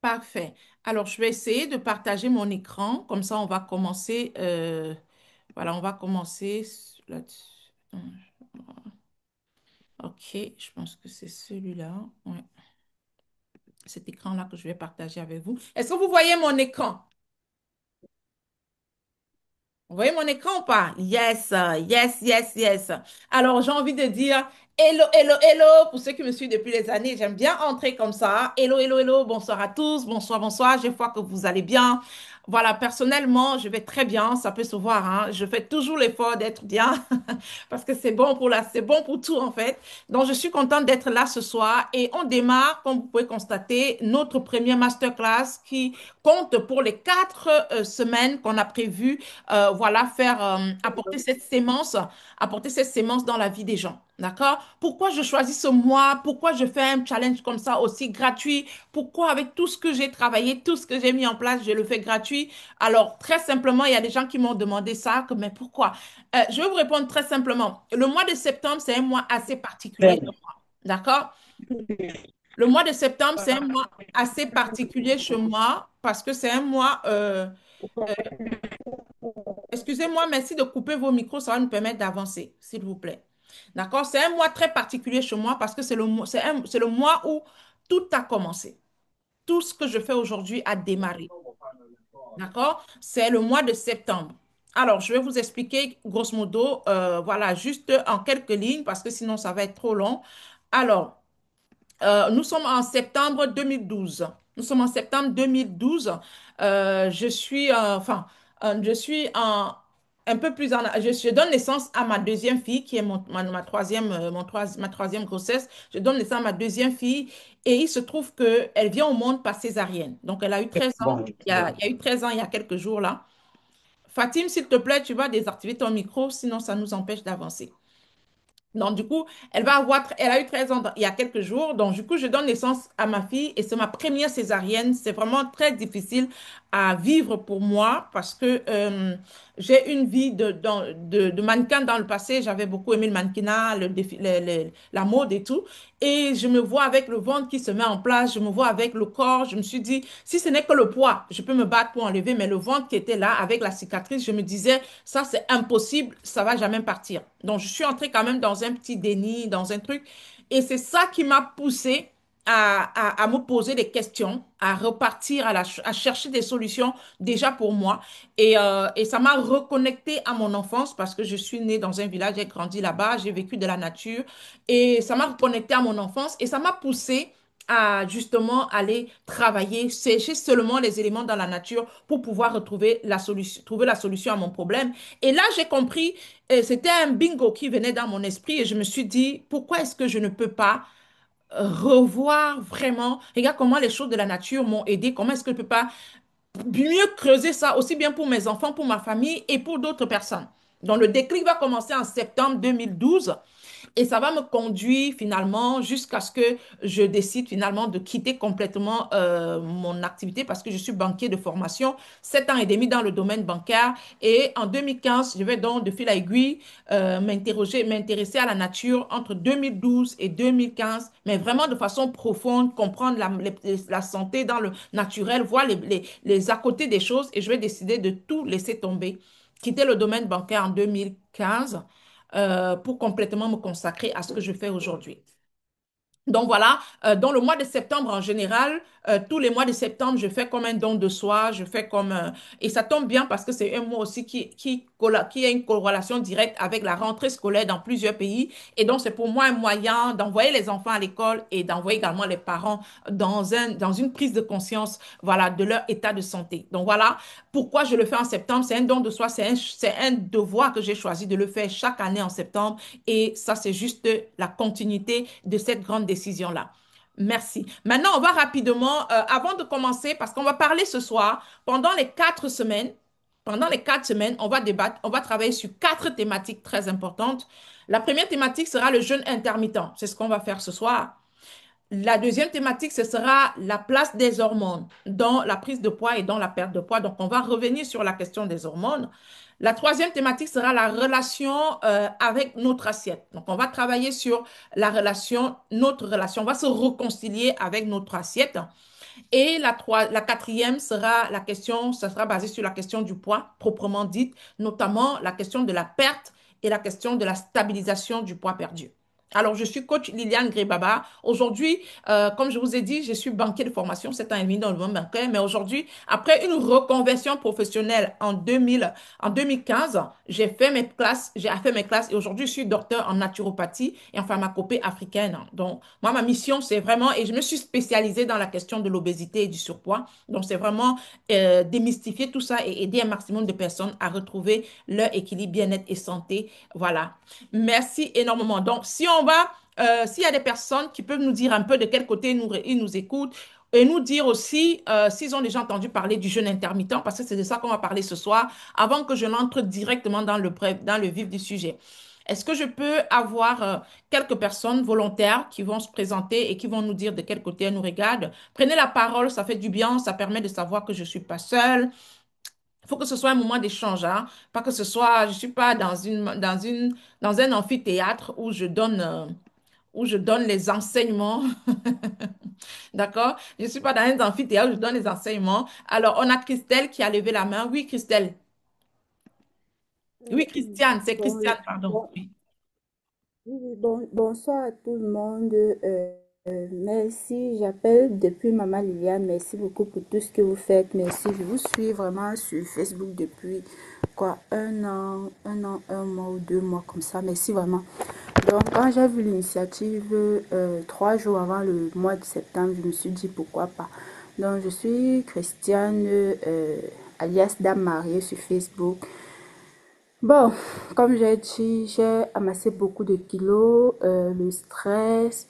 Parfait. Alors, je vais essayer de partager mon écran. Comme ça, on va commencer. Voilà, on va commencer là-dessus. OK, je pense que c'est celui-là. Ouais, cet écran-là que je vais partager avec vous. Est-ce que vous voyez mon écran? Vous voyez mon écran ou pas? Yes, yes, yes, yes. Alors, j'ai envie de dire hello, hello, hello. Pour ceux qui me suivent depuis les années, j'aime bien entrer comme ça. Hello, hello, hello. Bonsoir à tous. Bonsoir, bonsoir. Je vois que vous allez bien. Voilà, personnellement, je vais très bien. Ça peut se voir, hein. Je fais toujours l'effort d'être bien parce que c'est bon pour tout en fait. Donc, je suis contente d'être là ce soir et on démarre, comme vous pouvez constater, notre première masterclass qui compte pour les 4 semaines qu'on a prévues voilà, apporter cette sémence dans la vie des gens. D'accord? Pourquoi je choisis ce mois? Pourquoi je fais un challenge comme ça aussi gratuit? Pourquoi avec tout ce que j'ai travaillé, tout ce que j'ai mis en place, je le fais gratuit? Alors, très simplement, il y a des gens qui m'ont demandé ça, mais pourquoi? Je vais vous répondre très simplement. Le mois de septembre, c'est un mois assez particulier. D'accord? Le mois de septembre, c'est un mois assez particulier chez moi parce que c'est un mois excusez-moi, merci de couper vos micros, ça va nous permettre d'avancer, s'il vous plaît. D'accord? C'est un mois très particulier chez moi parce que c'est le mois où tout a commencé. Tout ce que je fais aujourd'hui a démarré. D'accord? C'est le mois de septembre. Alors, je vais vous expliquer grosso modo, voilà, juste en quelques lignes parce que sinon ça va être trop long. Alors, nous sommes en septembre 2012. Nous sommes en septembre 2012. Je suis un peu plus en... je donne naissance à ma deuxième fille, qui est ma troisième, ma troisième grossesse. Je donne naissance à ma deuxième fille et il se trouve qu'elle vient au monde par césarienne. Donc, elle a eu 13 ans. Il y a eu 13 ans il y a quelques jours là. Fatim, s'il te plaît, tu vas désactiver ton micro, sinon ça nous empêche d'avancer. Donc, du coup, elle a eu 13 ans il y a quelques jours. Donc, du coup, je donne naissance à ma fille et c'est ma première césarienne. C'est vraiment très difficile à vivre pour moi parce que j'ai une vie de mannequin dans le passé. J'avais beaucoup aimé le mannequinat, la mode et tout. Et je me vois avec le ventre qui se met en place. Je me vois avec le corps. Je me suis dit, si ce n'est que le poids, je peux me battre pour enlever. Mais le ventre qui était là avec la cicatrice, je me disais, ça, c'est impossible, ça va jamais partir. Donc, je suis entrée quand même dans un petit déni, dans un truc. Et c'est ça qui m'a poussée à me poser des questions, à repartir, à chercher des solutions déjà pour moi. Et ça m'a reconnectée à mon enfance parce que je suis née dans un village, j'ai grandi là-bas, j'ai vécu de la nature. Et ça m'a reconnectée à mon enfance et ça m'a poussée à justement aller travailler, sécher seulement les éléments dans la nature pour pouvoir retrouver la solution, trouver la solution à mon problème. Et là, j'ai compris, c'était un bingo qui venait dans mon esprit et je me suis dit, pourquoi est-ce que je ne peux pas revoir vraiment, regarde comment les choses de la nature m'ont aidé, comment est-ce que je ne peux pas mieux creuser ça aussi bien pour mes enfants, pour ma famille et pour d'autres personnes. Donc, le déclic va commencer en septembre 2012. Et ça va me conduire finalement jusqu'à ce que je décide finalement de quitter complètement mon activité parce que je suis banquier de formation, 7 ans et demi dans le domaine bancaire. Et en 2015, je vais donc de fil à aiguille m'intéresser à la nature entre 2012 et 2015, mais vraiment de façon profonde, comprendre la santé dans le naturel, voir les à côté des choses. Et je vais décider de tout laisser tomber, quitter le domaine bancaire en 2015 pour complètement me consacrer à ce que je fais aujourd'hui. Donc voilà, dans le mois de septembre en général, tous les mois de septembre, je fais comme un don de soi, je fais comme... et ça tombe bien parce que c'est un mois aussi qui a une corrélation directe avec la rentrée scolaire dans plusieurs pays. Et donc c'est pour moi un moyen d'envoyer les enfants à l'école et d'envoyer également les parents dans une prise de conscience, voilà, de leur état de santé. Donc voilà pourquoi je le fais en septembre. C'est un don de soi, c'est un devoir que j'ai choisi de le faire chaque année en septembre. Et ça, c'est juste la continuité de cette grande décision-là. Merci. Maintenant, on va rapidement, avant de commencer, parce qu'on va parler ce soir, pendant les 4 semaines, on va débattre, on va travailler sur 4 thématiques très importantes. La première thématique sera le jeûne intermittent. C'est ce qu'on va faire ce soir. La deuxième thématique, ce sera la place des hormones dans la prise de poids et dans la perte de poids. Donc, on va revenir sur la question des hormones. La troisième thématique sera la relation avec notre assiette. Donc, on va travailler sur notre relation. On va se réconcilier avec notre assiette. Et la quatrième sera la question, ça sera basé sur la question du poids, proprement dite, notamment la question de la perte et la question de la stabilisation du poids perdu. Alors, je suis coach Liliane Grébaba. Aujourd'hui, comme je vous ai dit, je suis banquier de formation, 7 ans et demi dans le monde bancaire, mais aujourd'hui, après une reconversion professionnelle en 2015, j'ai fait mes classes et aujourd'hui, je suis docteur en naturopathie et en pharmacopée africaine. Donc, moi, ma mission, c'est vraiment, et je me suis spécialisée dans la question de l'obésité et du surpoids. Donc, c'est vraiment démystifier tout ça et aider un maximum de personnes à retrouver leur équilibre, bien-être et santé. Voilà. Merci énormément. Donc, si on va, s'il y a des personnes qui peuvent nous dire un peu de quel côté ils nous écoutent et nous dire aussi s'ils ont déjà entendu parler du jeûne intermittent, parce que c'est de ça qu'on va parler ce soir, avant que je n'entre directement dans le vif du sujet. Est-ce que je peux avoir quelques personnes volontaires qui vont se présenter et qui vont nous dire de quel côté elles nous regardent? Prenez la parole, ça fait du bien, ça permet de savoir que je ne suis pas seule. Il faut que ce soit un moment d'échange, hein. Pas que ce soit, je suis pas dans un amphithéâtre où je donne les enseignements. D'accord? Je suis pas dans un amphithéâtre où je donne les enseignements. Alors, on a Christelle qui a levé la main. Oui, Christelle. Oui, Christiane, c'est Bon, Christiane, pardon. bon, Oui. bonsoir à tout le monde. Merci, j'appelle depuis Maman Liliane. Merci beaucoup pour tout ce que vous faites. Merci, je vous suis vraiment sur Facebook depuis quoi, un mois ou 2 mois comme ça. Merci vraiment. Donc, quand j'ai vu l'initiative 3 jours avant le mois de septembre, je me suis dit pourquoi pas. Donc, je suis Christiane, alias Dame Mariée sur Facebook. Bon, comme j'ai dit, j'ai amassé beaucoup de kilos, le stress,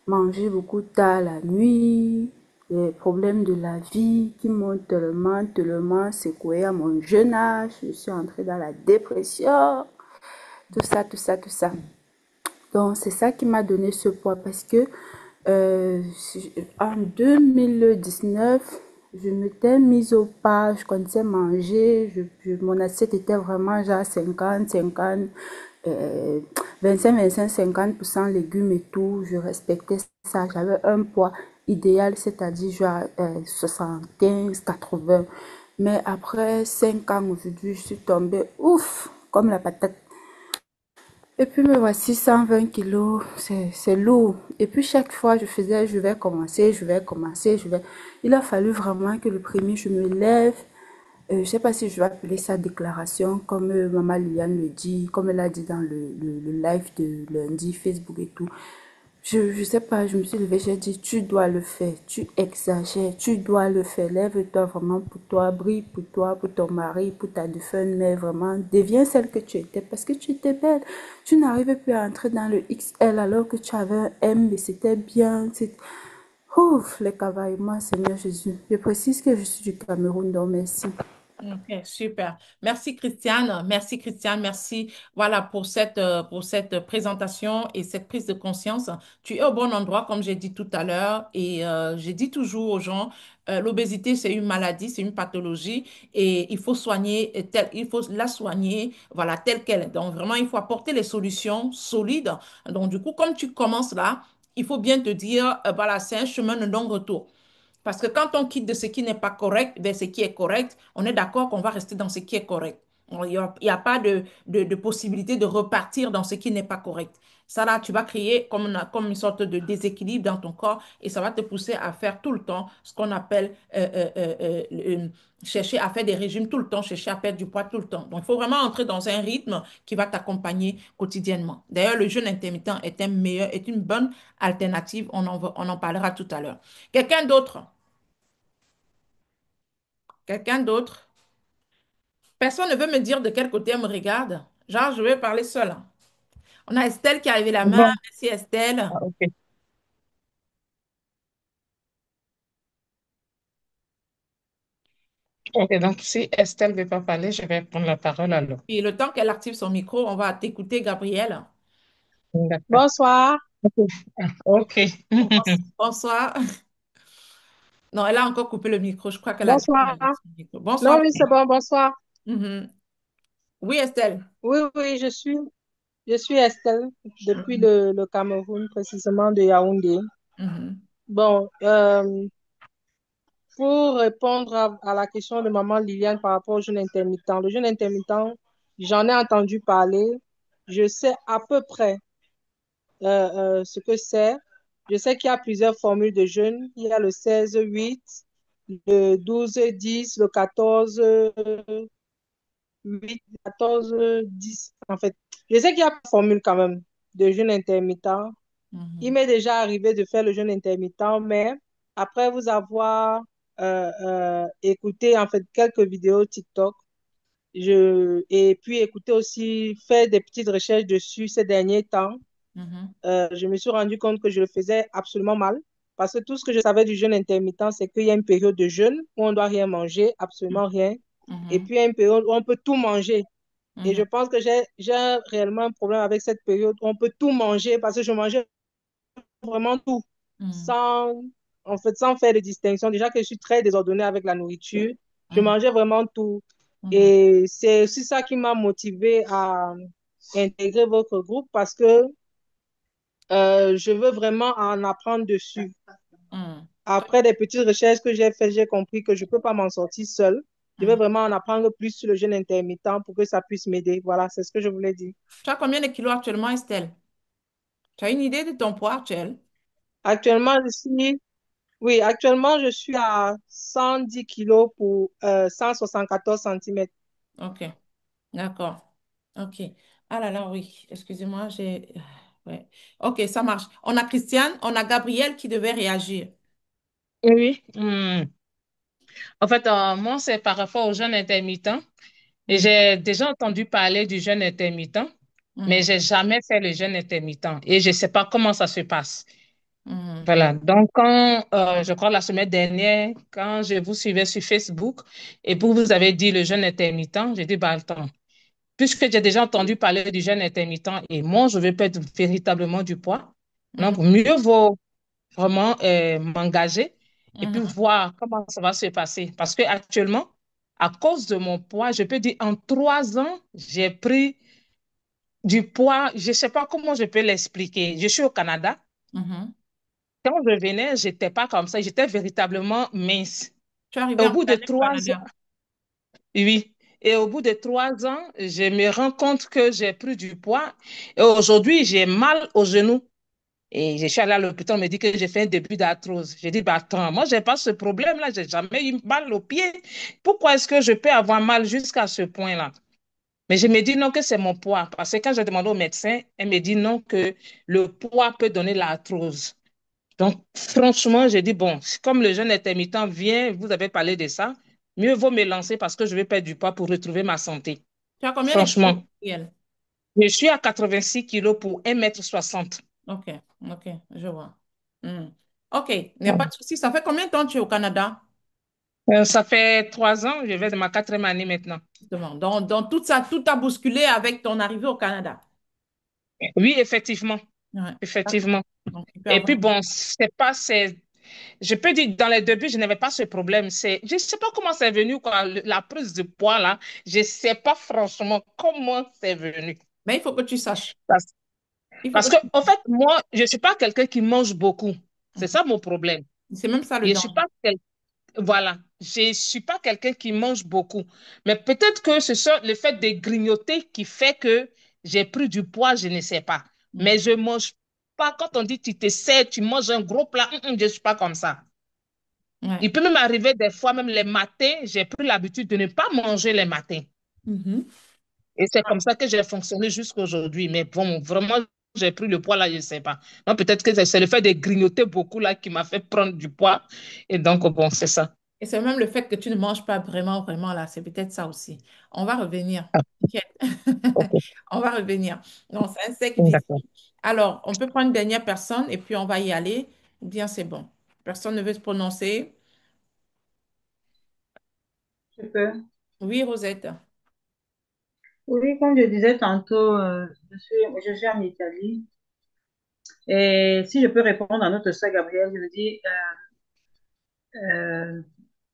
manger beaucoup tard la nuit, les problèmes de la vie qui m'ont tellement secoué à mon jeune âge. Je suis entrée dans la dépression, tout ça. Donc, c'est ça qui m'a donné ce poids parce que euh, en 2019, je m'étais mise au pas, je connaissais manger, mon assiette était vraiment genre 50, euh, 50% légumes et tout, je respectais ça, j'avais un poids idéal, c'est-à-dire genre 75, 80. Mais après 5 ans aujourd'hui, je suis tombée, ouf, comme la patate. Et puis me voici 120 kilos, c'est lourd. Et puis chaque fois je faisais, je vais. Il a fallu vraiment que le premier je me lève. Je sais pas si je vais appeler ça déclaration, comme Maman Liliane le dit, comme elle a dit dans le live de lundi, Facebook et tout. Je sais pas, je me suis levée, j'ai dit, tu dois le faire, tu exagères, tu dois le faire, lève-toi vraiment pour toi, brille pour toi, pour ton mari, pour ta défunte mère, vraiment, deviens celle que tu étais, parce que tu étais belle. Tu n'arrivais plus à entrer dans le XL alors que tu avais un M, mais c'était bien. Ouf, les cavailles, moi, Seigneur Jésus. Je précise que je suis du Cameroun, donc merci. Ok, super. Merci Christiane. Merci Christiane. Merci voilà pour cette présentation et cette prise de conscience. Tu es au bon endroit comme j'ai dit tout à l'heure et j'ai dit toujours aux gens, l'obésité c'est une maladie, c'est une pathologie et il faut il faut la soigner voilà telle qu'elle est. Donc vraiment il faut apporter les solutions solides. Donc du coup comme tu commences là, il faut bien te dire voilà c'est un chemin de non-retour. Parce que quand on quitte de ce qui n'est pas correct vers ce qui est correct, on est d'accord qu'on va rester dans ce qui est correct. Il y a pas de possibilité de repartir dans ce qui n'est pas correct. Ça, là, tu vas créer comme une sorte de déséquilibre dans ton corps et ça va te pousser à faire tout le temps ce qu'on appelle chercher à faire des régimes tout le temps, chercher à perdre du poids tout le temps. Donc, il faut vraiment entrer dans un rythme qui va t'accompagner quotidiennement. D'ailleurs, le jeûne intermittent est une bonne alternative. On en parlera tout à l'heure. Quelqu'un d'autre? Quelqu'un d'autre? Personne ne veut me dire de quel côté elle me regarde. Genre, je vais parler seule. On a Estelle qui a levé la main. Bon, Merci Estelle. ah, ok. Ok, donc si Estelle ne veut pas parler, je vais prendre la parole alors. Et le temps qu'elle active son micro, on va t'écouter, Gabrielle. D'accord. Bonsoir. Ok. Ok. Bonsoir. Non, elle a encore coupé le micro. Je crois qu'elle a dit qu'elle Bonsoir. avait son micro. Non, Bonsoir. oui, c'est bon, bonsoir. Mhm. Oui, Estelle. Oui, oui, je suis Estelle depuis Mhm. le Cameroun, précisément de Yaoundé. Mhm. Bon, pour répondre à la question de maman Liliane par rapport au jeûne intermittent. Le jeûne intermittent, j'en ai entendu parler. Je sais à peu près ce que c'est. Je sais qu'il y a plusieurs formules de jeûne. Il y a le 16-8, le 12-10, le 14-8, 14-10. En fait, je sais qu'il y a une formule quand même de jeûne intermittent. Il Mhm, m'est déjà arrivé de faire le jeûne intermittent, mais après vous avoir écouté en fait quelques vidéos TikTok, et puis écouter aussi, faire des petites recherches dessus ces derniers temps, mhm, je me suis rendu compte que je le faisais absolument mal. Parce que tout ce que je savais du jeûne intermittent, c'est qu'il y a une période de jeûne où on ne doit rien manger, absolument rien. Et mhm, puis il y a une période où on peut tout manger. Et je mhm, pense que j'ai réellement un problème avec cette période où on peut tout manger parce que je mangeais vraiment tout, mhm, sans, en fait, sans faire de distinction. Déjà que je suis très désordonnée avec la nourriture, je mhm, mangeais vraiment tout. mhm. Et c'est aussi ça qui m'a motivée à intégrer votre groupe parce que je veux vraiment en apprendre dessus. Mhm. Après des petites recherches que j'ai faites, j'ai compris que je ne peux pas m'en sortir seule. Je veux Mhm. vraiment en apprendre plus sur le jeûne intermittent pour que ça puisse m'aider. Voilà, c'est ce que je voulais dire. Tu as combien de kilos actuellement, Estelle? Tu as une idée de ton poids actuel? Actuellement, oui, actuellement, je suis à 110 kilos pour 174 centimètres. Ok, d'accord. Ok. Ah là là, oui. Excusez-moi, j'ai... Ouais. Ok, ça marche. On a Christiane, on a Gabriel qui devait réagir. Oui. En fait, moi, c'est par rapport au jeûne intermittent. Et Mhm, j'ai déjà entendu parler du jeûne intermittent, mais mhm, j'ai jamais fait le jeûne intermittent et je sais pas comment ça se passe. mhm, Voilà. Donc, quand, je crois la semaine dernière, quand je vous suivais sur Facebook et vous avez dit le jeûne intermittent, j'ai dit, bah, attends, puisque j'ai déjà entendu parler du jeûne intermittent et moi, je veux perdre véritablement du poids. mhm, Donc, mieux vaut vraiment m'engager et puis mhm, voir comment ça va se passer. Parce que actuellement, à cause de mon poids, je peux dire en 3 ans, j'ai pris du poids. Je ne sais pas comment je peux l'expliquer. Je suis au Canada. mhm. Quand je venais, je n'étais pas comme ça. J'étais véritablement mince. Tu es arrivé Au en bout quelle de année au 3 ans, Canada? oui. Et au bout de 3 ans, je me rends compte que j'ai pris du poids. Et aujourd'hui, j'ai mal aux genoux. Et je suis allée à l'hôpital, on me dit que j'ai fait un début d'arthrose. J'ai dit, bah, attends, moi, j'ai pas ce problème-là, j'ai jamais eu mal au pied. Pourquoi est-ce que je peux avoir mal jusqu'à ce point-là? Mais je me dis non que c'est mon poids. Parce que quand j'ai demandé au médecin, elle me dit non que le poids peut donner l'arthrose. Donc, franchement, j'ai dit, bon, comme le jeûne intermittent vient, vous avez parlé de ça, mieux vaut me lancer parce que je vais perdre du poids pour retrouver ma santé. Tu as combien de kilos, Franchement, Gabriel? je suis à 86 kilos pour 1,60 m. Ok, ok, je vois. Mhm. Ok, il n'y a pas de souci. Ça fait combien de temps que tu es au Canada? Ça fait 3 ans, je vais de ma quatrième année maintenant. Justement. Donc tout ça, tout a bousculé avec ton arrivée au Canada. Oui, effectivement, Ouais, d'accord. effectivement. Donc, tu peux Et avoir. puis bon, je peux dire dans les débuts, je n'avais pas ce problème. Je ne sais pas comment c'est venu, quoi, la prise de poids là. Je ne sais pas franchement comment c'est venu. Mais il faut que tu saches. Parce, Il faut que parce que, tu en saches. fait, moi, je ne suis pas quelqu'un qui mange beaucoup. C'est Mhm. ça mon problème. C'est même ça le Je suis danger. pas Voilà, je suis pas quelqu'un qui mange beaucoup. Mais peut-être que ce soit le fait de grignoter qui fait que j'ai pris du poids, je ne sais pas. Mais Mhm. je mange pas. Quand on dit tu te sers, tu manges un gros plat, je suis pas comme ça. Ouais. Il peut même arriver des fois, même les matins, j'ai pris l'habitude de ne pas manger les matins. Mhm. Et c'est comme ça que j'ai fonctionné jusqu'à aujourd'hui. Mais bon, vraiment, j'ai pris le poids là, je ne sais pas. Donc peut-être que c'est le fait de grignoter beaucoup là qui m'a fait prendre du poids. Et donc, bon, c'est ça. Et c'est même le fait que tu ne manges pas vraiment, vraiment là. C'est peut-être ça aussi. On va revenir. T'inquiète. Ok, On va revenir. Non, c'est un cercle d'accord. vicieux. Alors, on peut prendre une dernière personne et puis on va y aller. Ou bien c'est bon. Personne ne veut se prononcer. Je peux. Oui, Rosette. Oui, comme je disais tantôt, je suis en Italie. Et si je peux répondre à notre soeur Gabrielle, je veux dire, euh,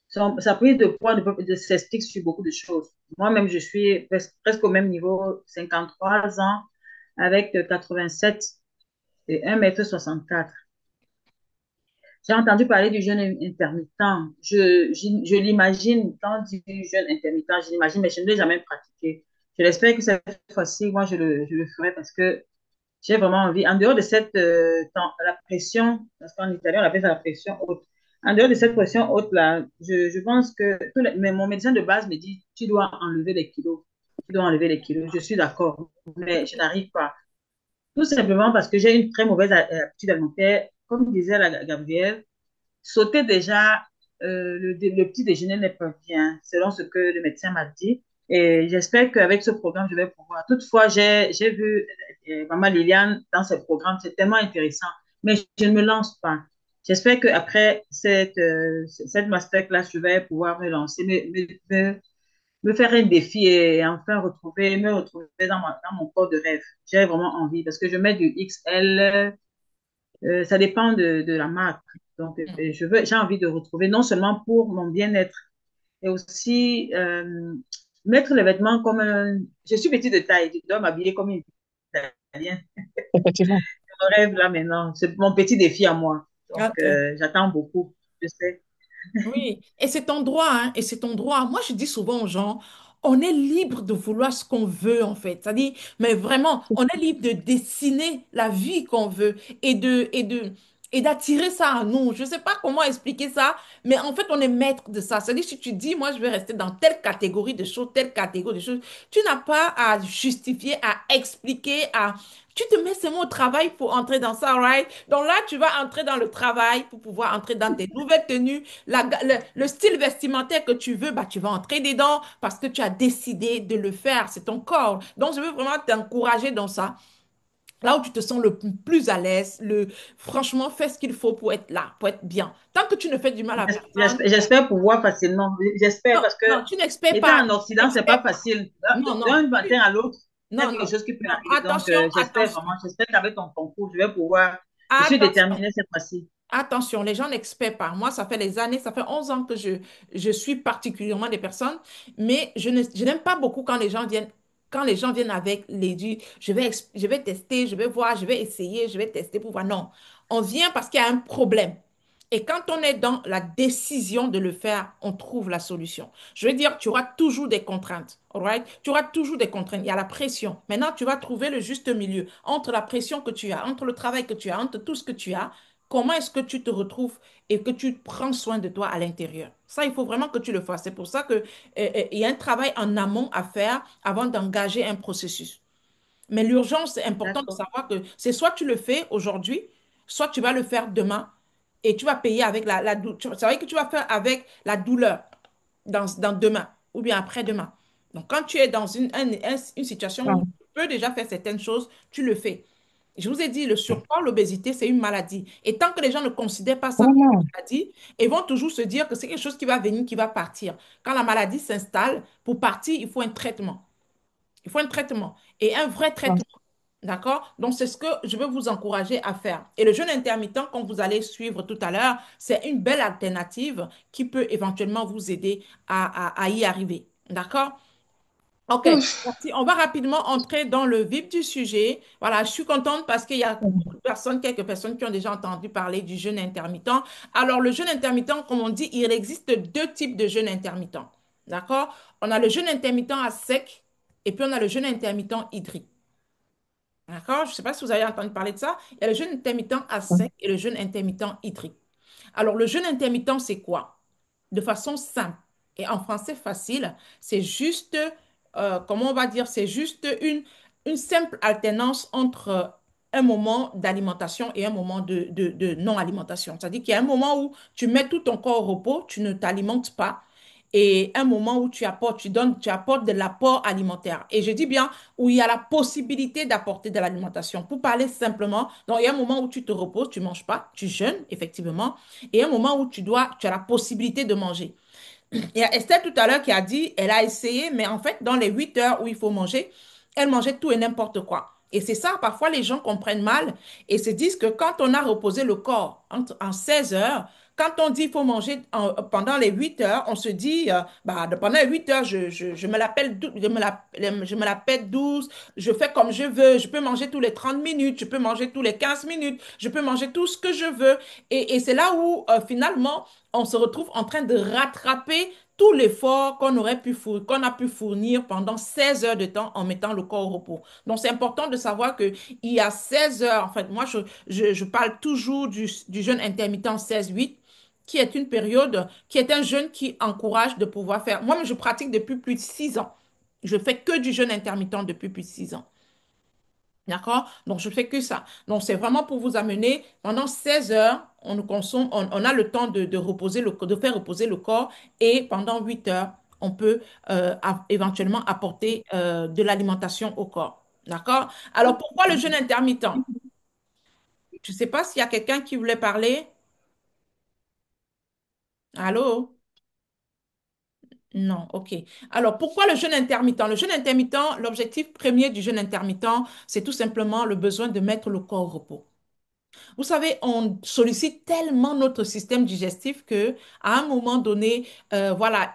sa prise de poids s'explique sur beaucoup de choses. Moi-même, je suis presque au même niveau, 53 ans, avec 87 et 1,64 m. J'ai entendu parler du jeûne intermittent. Je l'imagine, quand on dit jeûne intermittent, je l'imagine, mais je ne l'ai jamais pratiqué. Je l'espère que cette fois-ci, moi, je le ferai parce que j'ai vraiment envie. En dehors de cette la pression, parce qu'en italien, on appelle ça la pression haute. En dehors de cette pression haute-là, je pense que mais mon médecin de base me dit, tu dois enlever les kilos. Tu dois enlever les kilos. Je suis d'accord, mais je n'arrive pas. Tout simplement parce que j'ai une très mauvaise habitude alimentaire. Comme disait la Gabrielle, sauter déjà le petit déjeuner n'est pas bien, selon ce que le médecin m'a dit. Et j'espère qu'avec ce programme, je vais pouvoir. Toutefois, j'ai vu Maman Liliane dans ce programme, c'est tellement intéressant, mais je ne me lance pas. J'espère qu'après cette masterclass, je vais pouvoir me lancer, me faire un défi et enfin me retrouver dans mon corps de rêve. J'ai vraiment envie parce que je mets du XL, ça dépend de la marque. Donc, j'ai envie de retrouver non seulement pour mon bien-être, et aussi mettre les vêtements comme je suis petite de taille, je dois m'habiller comme une italienne. Effectivement. Je rêve là maintenant, c'est mon petit défi à moi. Donc, Ok. j'attends beaucoup, je sais. Oui, et c'est ton droit, hein, et c'est ton droit. Moi, je dis souvent aux gens, on est libre de vouloir ce qu'on veut, en fait. C'est-à-dire, mais vraiment, on est libre de dessiner la vie qu'on veut et d'attirer ça à nous. Je ne sais pas comment expliquer ça, mais en fait, on est maître de ça. C'est-à-dire, si tu dis, moi, je vais rester dans telle catégorie de choses, telle catégorie de choses, tu n'as pas à justifier, à expliquer, à... Tu te mets seulement au travail pour entrer dans ça, right? Donc là, tu vas entrer dans le travail pour pouvoir entrer dans tes nouvelles tenues le style vestimentaire que tu veux, bah, tu vas entrer dedans parce que tu as décidé de le faire. C'est ton corps. Donc, je veux vraiment t'encourager dans ça. Là où tu te sens le plus à l'aise, franchement, fais ce qu'il faut pour être là, pour être bien. Tant que tu ne fais du mal à personne, J'espère pouvoir facilement. J'espère non, parce que non, tu n'expères étant pas. en Tu Occident, c'est pas n'expères pas. facile. Non, D'un non, matin à l'autre, il y a non, quelque non, chose qui peut non. arriver. Donc, Attention, j'espère attention, vraiment, j'espère qu'avec ton concours, je vais pouvoir. Je suis attention. déterminée cette fois-ci. Attention, les gens n'expectent pas. Moi, ça fait des années, ça fait 11 ans que je suis particulièrement des personnes, mais je n'aime pas beaucoup quand les gens viennent avec les dits, je vais tester, je vais voir, je vais essayer, je vais tester pour voir. Non, on vient parce qu'il y a un problème. Et quand on est dans la décision de le faire, on trouve la solution. Je veux dire, tu auras toujours des contraintes, all right? Tu auras toujours des contraintes. Il y a la pression. Maintenant, tu vas trouver le juste milieu entre la pression que tu as, entre le travail que tu as, entre tout ce que tu as. Comment est-ce que tu te retrouves et que tu prends soin de toi à l'intérieur? Ça, il faut vraiment que tu le fasses. C'est pour ça que, il y a un travail en amont à faire avant d'engager un processus. Mais l'urgence, c'est important de D'accord. savoir que c'est soit tu le fais aujourd'hui, soit tu vas le faire demain et tu vas payer avec la douleur. C'est vrai que tu vas faire avec la douleur dans demain ou bien après-demain. Donc, quand tu es dans une situation où Ah, tu peux déjà faire certaines choses, tu le fais. Je vous ai dit, le surpoids, l'obésité, c'est une maladie. Et tant que les gens ne considèrent pas ça comme vraiment. une maladie, ils vont toujours se dire que c'est quelque chose qui va venir, qui va partir. Quand la maladie s'installe, pour partir, il faut un traitement. Il faut un traitement et un vrai Ah, traitement. D'accord? Donc, c'est ce que je veux vous encourager à faire. Et le jeûne intermittent, comme vous allez suivre tout à l'heure, c'est une belle alternative qui peut éventuellement vous aider à y arriver. D'accord? OK. ouf. Merci. On va rapidement entrer dans le vif du sujet. Voilà, je suis contente parce qu'il y a beaucoup de personnes, quelques personnes qui ont déjà entendu parler du jeûne intermittent. Alors, le jeûne intermittent, comme on dit, il existe deux types de jeûne intermittent. D'accord? On a le jeûne intermittent à sec et puis on a le jeûne intermittent hydrique. D'accord? Je ne sais pas si vous avez entendu parler de ça. Il y a le jeûne intermittent à sec et le jeûne intermittent hydrique. Alors, le jeûne intermittent, c'est quoi? De façon simple et en français facile, c'est juste, comment on va dire, c'est juste une simple alternance entre un moment d'alimentation et un moment de non-alimentation. C'est-à-dire qu'il y a un moment où tu mets tout ton corps au repos, tu ne t'alimentes pas, et un moment où tu apportes, tu apportes de l'apport alimentaire. Et je dis bien où il y a la possibilité d'apporter de l'alimentation. Pour parler simplement, donc il y a un moment où tu te reposes, tu ne manges pas, tu jeûnes, effectivement, et un moment où tu as la possibilité de manger. Il y a Estelle tout à l'heure qui a dit, elle a essayé, mais en fait, dans les 8 heures où il faut manger, elle mangeait tout et n'importe quoi. Et c'est ça, parfois les gens comprennent mal et se disent que quand on a reposé le corps en 16 heures, Quand on dit qu'il faut manger pendant les 8 heures, on se dit, pendant les 8 heures, je me l'appelle, je me la pète douce, je fais comme je veux, je peux manger tous les 30 minutes, je peux manger tous les 15 minutes, je peux manger tout ce que je veux. Et c'est là où, finalement, on se retrouve en train de rattraper tout l'effort qu'on a pu fournir pendant 16 heures de temps en mettant le corps au repos. Donc, c'est important de savoir qu'il y a 16 heures, en fait, moi, je parle toujours du jeûne intermittent 16-8, qui est une période, qui est un jeûne qui encourage de pouvoir faire. Moi, je pratique depuis plus de 6 ans. Je fais que du jeûne intermittent depuis plus de 6 ans. D'accord? Donc, je fais que ça. Donc, c'est vraiment pour vous amener pendant 16 heures, on nous consomme, on a le temps de reposer de faire reposer le corps et pendant 8 heures, on peut éventuellement apporter de l'alimentation au corps. D'accord? Alors, pourquoi le jeûne intermittent? Je ne sais pas s'il y a quelqu'un qui voulait parler. Allô? Non, ok. Alors, pourquoi le jeûne intermittent? Le jeûne intermittent, l'objectif premier du jeûne intermittent, c'est tout simplement le besoin de mettre le corps au repos. Vous savez, on sollicite tellement notre système digestif que, à un moment donné, voilà,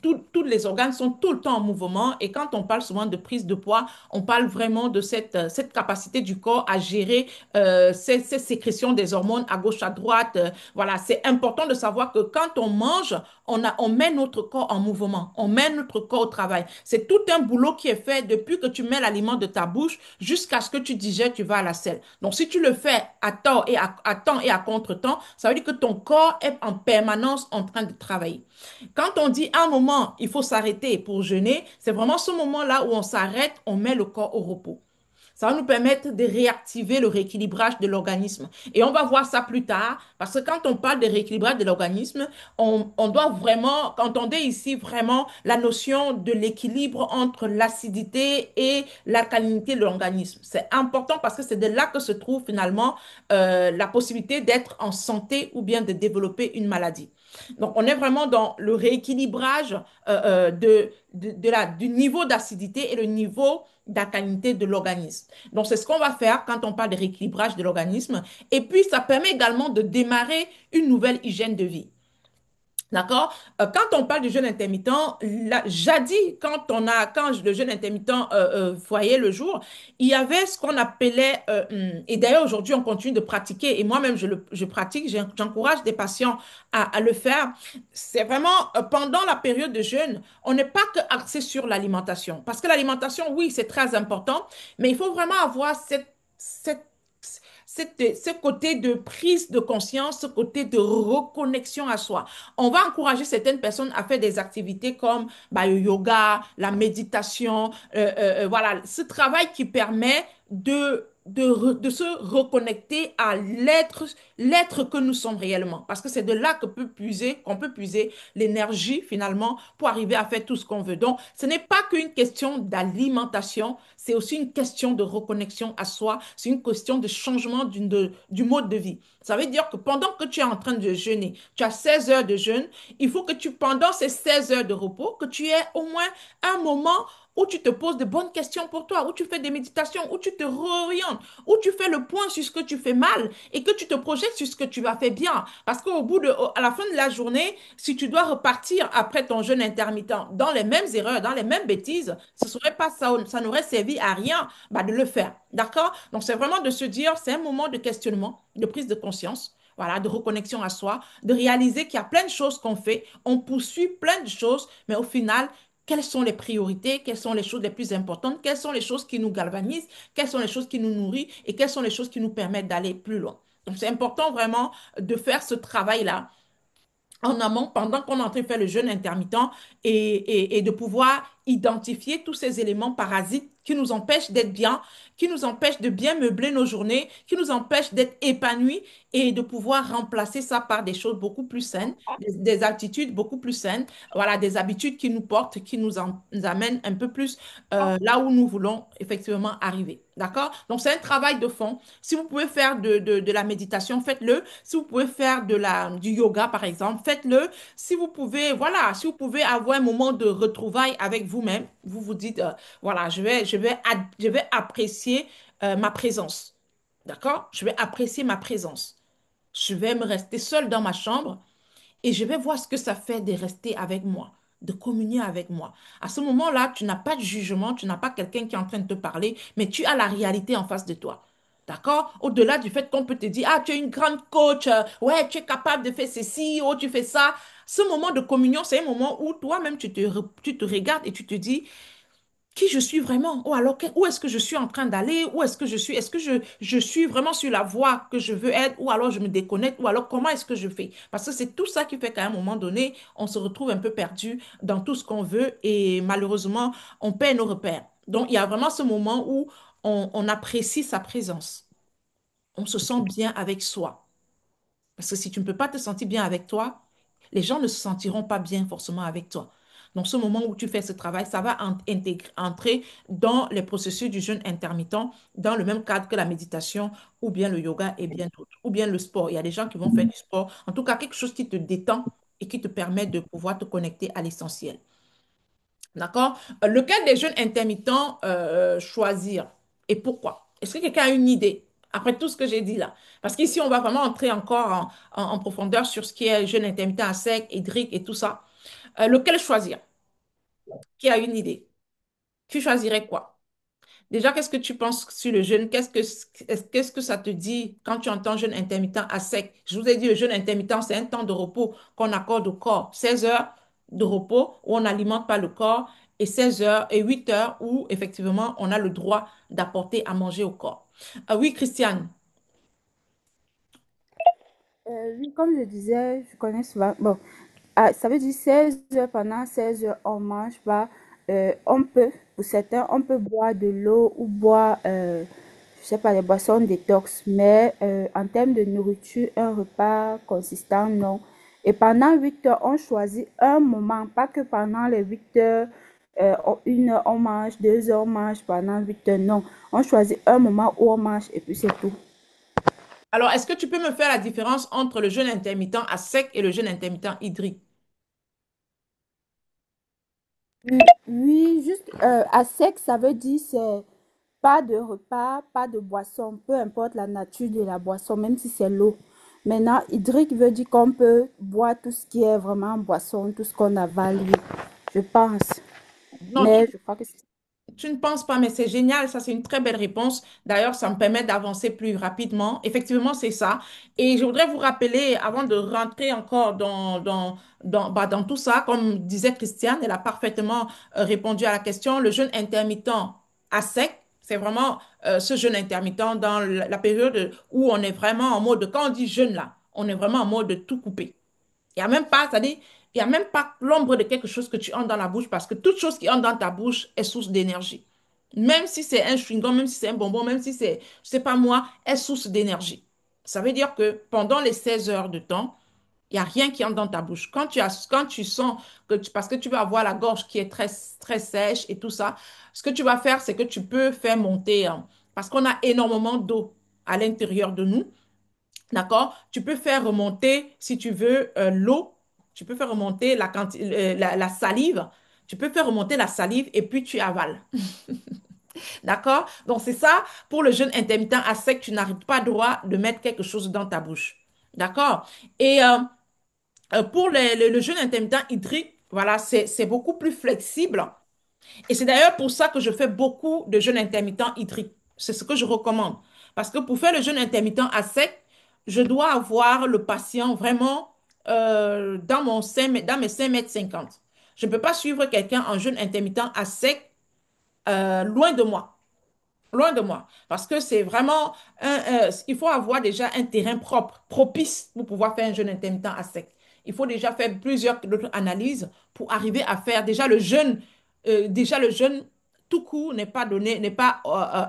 tous les organes sont tout le temps en mouvement. Et quand on parle souvent de prise de poids, on parle vraiment de cette capacité du corps à gérer ces sécrétions des hormones à gauche, à droite. Voilà, c'est important de savoir que quand on mange, on met notre corps en mouvement, on met notre corps au travail. C'est tout un boulot qui est fait depuis que tu mets l'aliment de ta bouche jusqu'à ce que tu digères, tu vas à la selle. Donc, si tu le fais à temps et à temps et à contre-temps, ça veut dire que ton corps est en permanence en train de travailler. Quand on dit à un moment, il faut s'arrêter pour jeûner, c'est vraiment ce moment-là où on s'arrête, on met le corps au repos. Ça va nous permettre de réactiver le rééquilibrage de l'organisme. Et on va voir ça plus tard, parce que quand on parle de rééquilibrage de l'organisme, on doit vraiment entendre ici vraiment la notion de l'équilibre entre l'acidité et l'alcalinité de l'organisme. C'est important parce que c'est de là que se trouve finalement la possibilité d'être en santé ou bien de développer une maladie. Donc, on est vraiment dans le rééquilibrage du niveau d'acidité et le niveau d'alcalinité de l'organisme. Donc, c'est ce qu'on va faire quand on parle de rééquilibrage de l'organisme. Et puis, ça permet également de démarrer une nouvelle hygiène de vie. D'accord? Quand on parle du jeûne intermittent, jadis, quand le jeûne intermittent voyait le jour, il y avait ce qu'on appelait, et d'ailleurs aujourd'hui on continue de pratiquer, et moi-même je pratique, j'encourage des patients à le faire. C'est vraiment pendant la période de jeûne, on n'est pas que axé sur l'alimentation, parce que l'alimentation, oui, c'est très important, mais il faut vraiment avoir ce côté de prise de conscience, ce côté de reconnexion à soi. On va encourager certaines personnes à faire des activités comme le yoga, la méditation, voilà, ce travail qui permet de se reconnecter à l'être que nous sommes réellement. Parce que c'est de là qu'on peut puiser l'énergie finalement pour arriver à faire tout ce qu'on veut. Donc, ce n'est pas qu'une question d'alimentation, c'est aussi une question de reconnexion à soi, c'est une question de changement du mode de vie. Ça veut dire que pendant que tu es en train de jeûner, tu as 16 heures de jeûne, il faut que pendant ces 16 heures de repos, que tu aies au moins un moment où tu te poses de bonnes questions pour toi, où tu fais des méditations, où tu te réorientes, où tu fais le point sur ce que tu fais mal et que tu te projettes sur ce que tu as fait bien. Parce à la fin de la journée, si tu dois repartir après ton jeûne intermittent dans les mêmes erreurs, dans les mêmes bêtises, ce serait pas ça, ça n'aurait servi à rien de le faire. D'accord? Donc, c'est vraiment de se dire, c'est un moment de questionnement, de prise de conscience. Voilà, de reconnexion à soi, de réaliser qu'il y a plein de choses qu'on fait, on poursuit plein de choses, mais au final, quelles sont les priorités, quelles sont les choses les plus importantes, quelles sont les choses qui nous galvanisent, quelles sont les choses qui nous nourrissent et quelles sont les choses qui nous permettent d'aller plus loin. Donc, c'est important vraiment de faire ce travail-là en amont pendant qu'on est en train de faire le jeûne intermittent et de pouvoir identifier tous ces éléments parasites qui nous empêchent d'être bien, qui nous empêchent de bien meubler nos journées, qui nous empêchent d'être épanouis et de pouvoir remplacer ça par des choses beaucoup plus saines, des attitudes beaucoup plus saines, voilà, des habitudes qui nous portent, nous amènent un peu plus là où nous voulons effectivement arriver. D'accord? Donc, c'est un travail de fond. Si vous pouvez faire de la méditation, faites-le. Si vous pouvez faire du yoga, par exemple, faites-le. Si vous pouvez, voilà, si vous pouvez avoir un moment de retrouvailles avec vous-même, vous vous dites, voilà, je vais apprécier ma présence. D'accord? Je vais apprécier ma présence. je vais me rester seule dans ma chambre et je vais voir ce que ça fait de rester avec moi, de communier avec moi. À ce moment-là, tu n'as pas de jugement, tu n'as pas quelqu'un qui est en train de te parler, mais tu as la réalité en face de toi. D'accord? Au-delà du fait qu'on peut te dire, ah, tu es une grande coach, ouais, tu es capable de faire ceci, ou tu fais ça. Ce moment de communion, c'est un moment où toi-même, tu te regardes et tu te dis, qui je suis vraiment, ou alors où est-ce que je suis en train d'aller, où est-ce que je suis vraiment sur la voie que je veux être, ou alors je me déconnecte, ou alors comment est-ce que je fais? Parce que c'est tout ça qui fait qu'à un moment donné, on se retrouve un peu perdu dans tout ce qu'on veut et malheureusement, on perd nos repères. Donc, il y a vraiment ce moment où on apprécie sa présence, on se sent bien avec soi. Parce que si tu ne peux pas te sentir bien avec toi, les gens ne se sentiront pas bien forcément avec toi. Donc, ce moment où tu fais ce travail, ça va entrer dans les processus du jeûne intermittent, dans le même cadre que la méditation, ou bien le yoga et bien d'autres, ou bien le sport. Il y a des gens qui vont faire du sport. En tout cas, quelque chose qui te détend et qui te permet de pouvoir te connecter à l'essentiel. D'accord? Lequel des jeûnes intermittents choisir et pourquoi? Est-ce que quelqu'un a une idée après tout ce que j'ai dit là? Parce qu'ici, on va vraiment entrer encore en profondeur sur ce qui est jeûne intermittent à sec, hydrique et tout ça. Lequel choisir? Qui a une idée? Tu choisirais quoi? Déjà, qu'est-ce que tu penses sur le jeûne? Qu'est-ce que ça te dit quand tu entends jeûne intermittent à sec? Je vous ai dit, le jeûne intermittent, c'est un temps de repos qu'on accorde au corps. 16 heures de repos où on n'alimente pas le corps et 16 heures et 8 heures où effectivement on a le droit d'apporter à manger au corps. Ah oui, Christiane. Oui, comme je disais, je connais souvent. Bon, ah, ça veut dire 16 heures, pendant 16 heures, on mange pas. On peut, pour certains, on peut boire de l'eau ou boire, je sais pas, les boissons détox, mais en termes de nourriture, un repas consistant, non. Et pendant 8 heures, on choisit un moment, pas que pendant les 8 heures, 1 heure on mange, 2 heures on mange, pendant 8 heures, non. On choisit un moment où on mange et puis c'est tout. Alors, est-ce que tu peux me faire la différence entre le jeûne intermittent à sec et le jeûne intermittent hydrique? Oui, oui, juste à sec, ça veut dire c'est pas de repas, pas de boisson, peu importe la nature de la boisson, même si c'est l'eau. Maintenant, hydrique veut dire qu'on peut boire tout ce qui est vraiment boisson, tout ce qu'on avale, oui, je pense. Non, Mais je crois que c'est... tu ne penses pas, mais c'est génial, ça c'est une très belle réponse. D'ailleurs, ça me permet d'avancer plus rapidement. Effectivement, c'est ça. Et je voudrais vous rappeler, avant de rentrer encore dans tout ça, comme disait Christiane, elle a parfaitement répondu à la question, le jeûne intermittent à sec, c'est vraiment ce jeûne intermittent dans la période où on est vraiment en mode, quand on dit jeûne là, on est vraiment en mode de tout couper. Il n'y a même pas, c'est-à-dire, il y a même pas l'ombre de quelque chose que tu entres dans la bouche parce que toute chose qui entre dans ta bouche est source d'énergie. Même si c'est un chewing-gum, même si c'est un bonbon, même si c'est, je sais pas moi, est source d'énergie. Ça veut dire que pendant les 16 heures de temps, il n'y a rien qui entre dans ta bouche. Quand tu sens parce que tu vas avoir la gorge qui est très, très sèche et tout ça, ce que tu vas faire, c'est que tu peux faire monter, parce qu'on a énormément d'eau à l'intérieur de nous. D'accord? Tu peux faire remonter, si tu veux, l'eau. Tu peux faire remonter la salive. Tu peux faire remonter la salive et puis tu avales. D'accord? Donc, c'est ça. Pour le jeûne intermittent à sec, tu n'arrives pas droit de mettre quelque chose dans ta bouche. D'accord? Et pour le jeûne intermittent hydrique, voilà, c'est beaucoup plus flexible. Et c'est d'ailleurs pour ça que je fais beaucoup de jeûne intermittent hydrique. C'est ce que je recommande. Parce que pour faire le jeûne intermittent à sec, je dois avoir le patient vraiment dans mes 5,50 m. Je ne peux pas suivre quelqu'un en jeûne intermittent à sec loin de moi. Loin de moi. Parce que c'est vraiment, il faut avoir déjà un terrain propre, propice pour pouvoir faire un jeûne intermittent à sec. Il faut déjà faire plusieurs autres analyses pour arriver à faire déjà le jeûne tout court n'est pas donné, n'est pas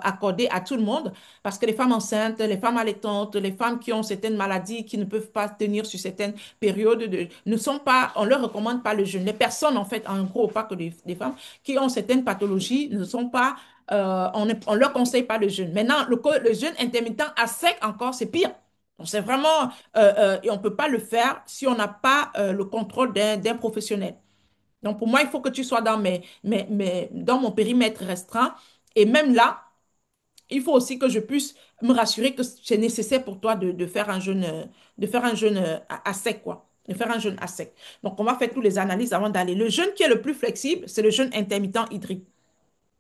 accordé à tout le monde parce que les femmes enceintes, les femmes allaitantes, les femmes qui ont certaines maladies, qui ne peuvent pas tenir sur certaines périodes ne sont pas, on leur recommande pas le jeûne. Les personnes, en fait, en gros, pas que des femmes, qui ont certaines pathologies ne sont pas on ne leur conseille pas le jeûne. Maintenant, le jeûne intermittent à sec encore, c'est pire. Donc, c'est vraiment, et on ne peut pas le faire si on n'a pas le contrôle d'un professionnel. Donc, pour moi, il faut que tu sois dans mon périmètre restreint. Et même là, il faut aussi que je puisse me rassurer que c'est nécessaire pour toi de faire un jeûne, de faire un jeûne à sec, quoi. De faire un jeûne à sec. Donc, on va faire toutes les analyses avant d'aller. Le jeûne qui est le plus flexible, c'est le jeûne intermittent hydrique.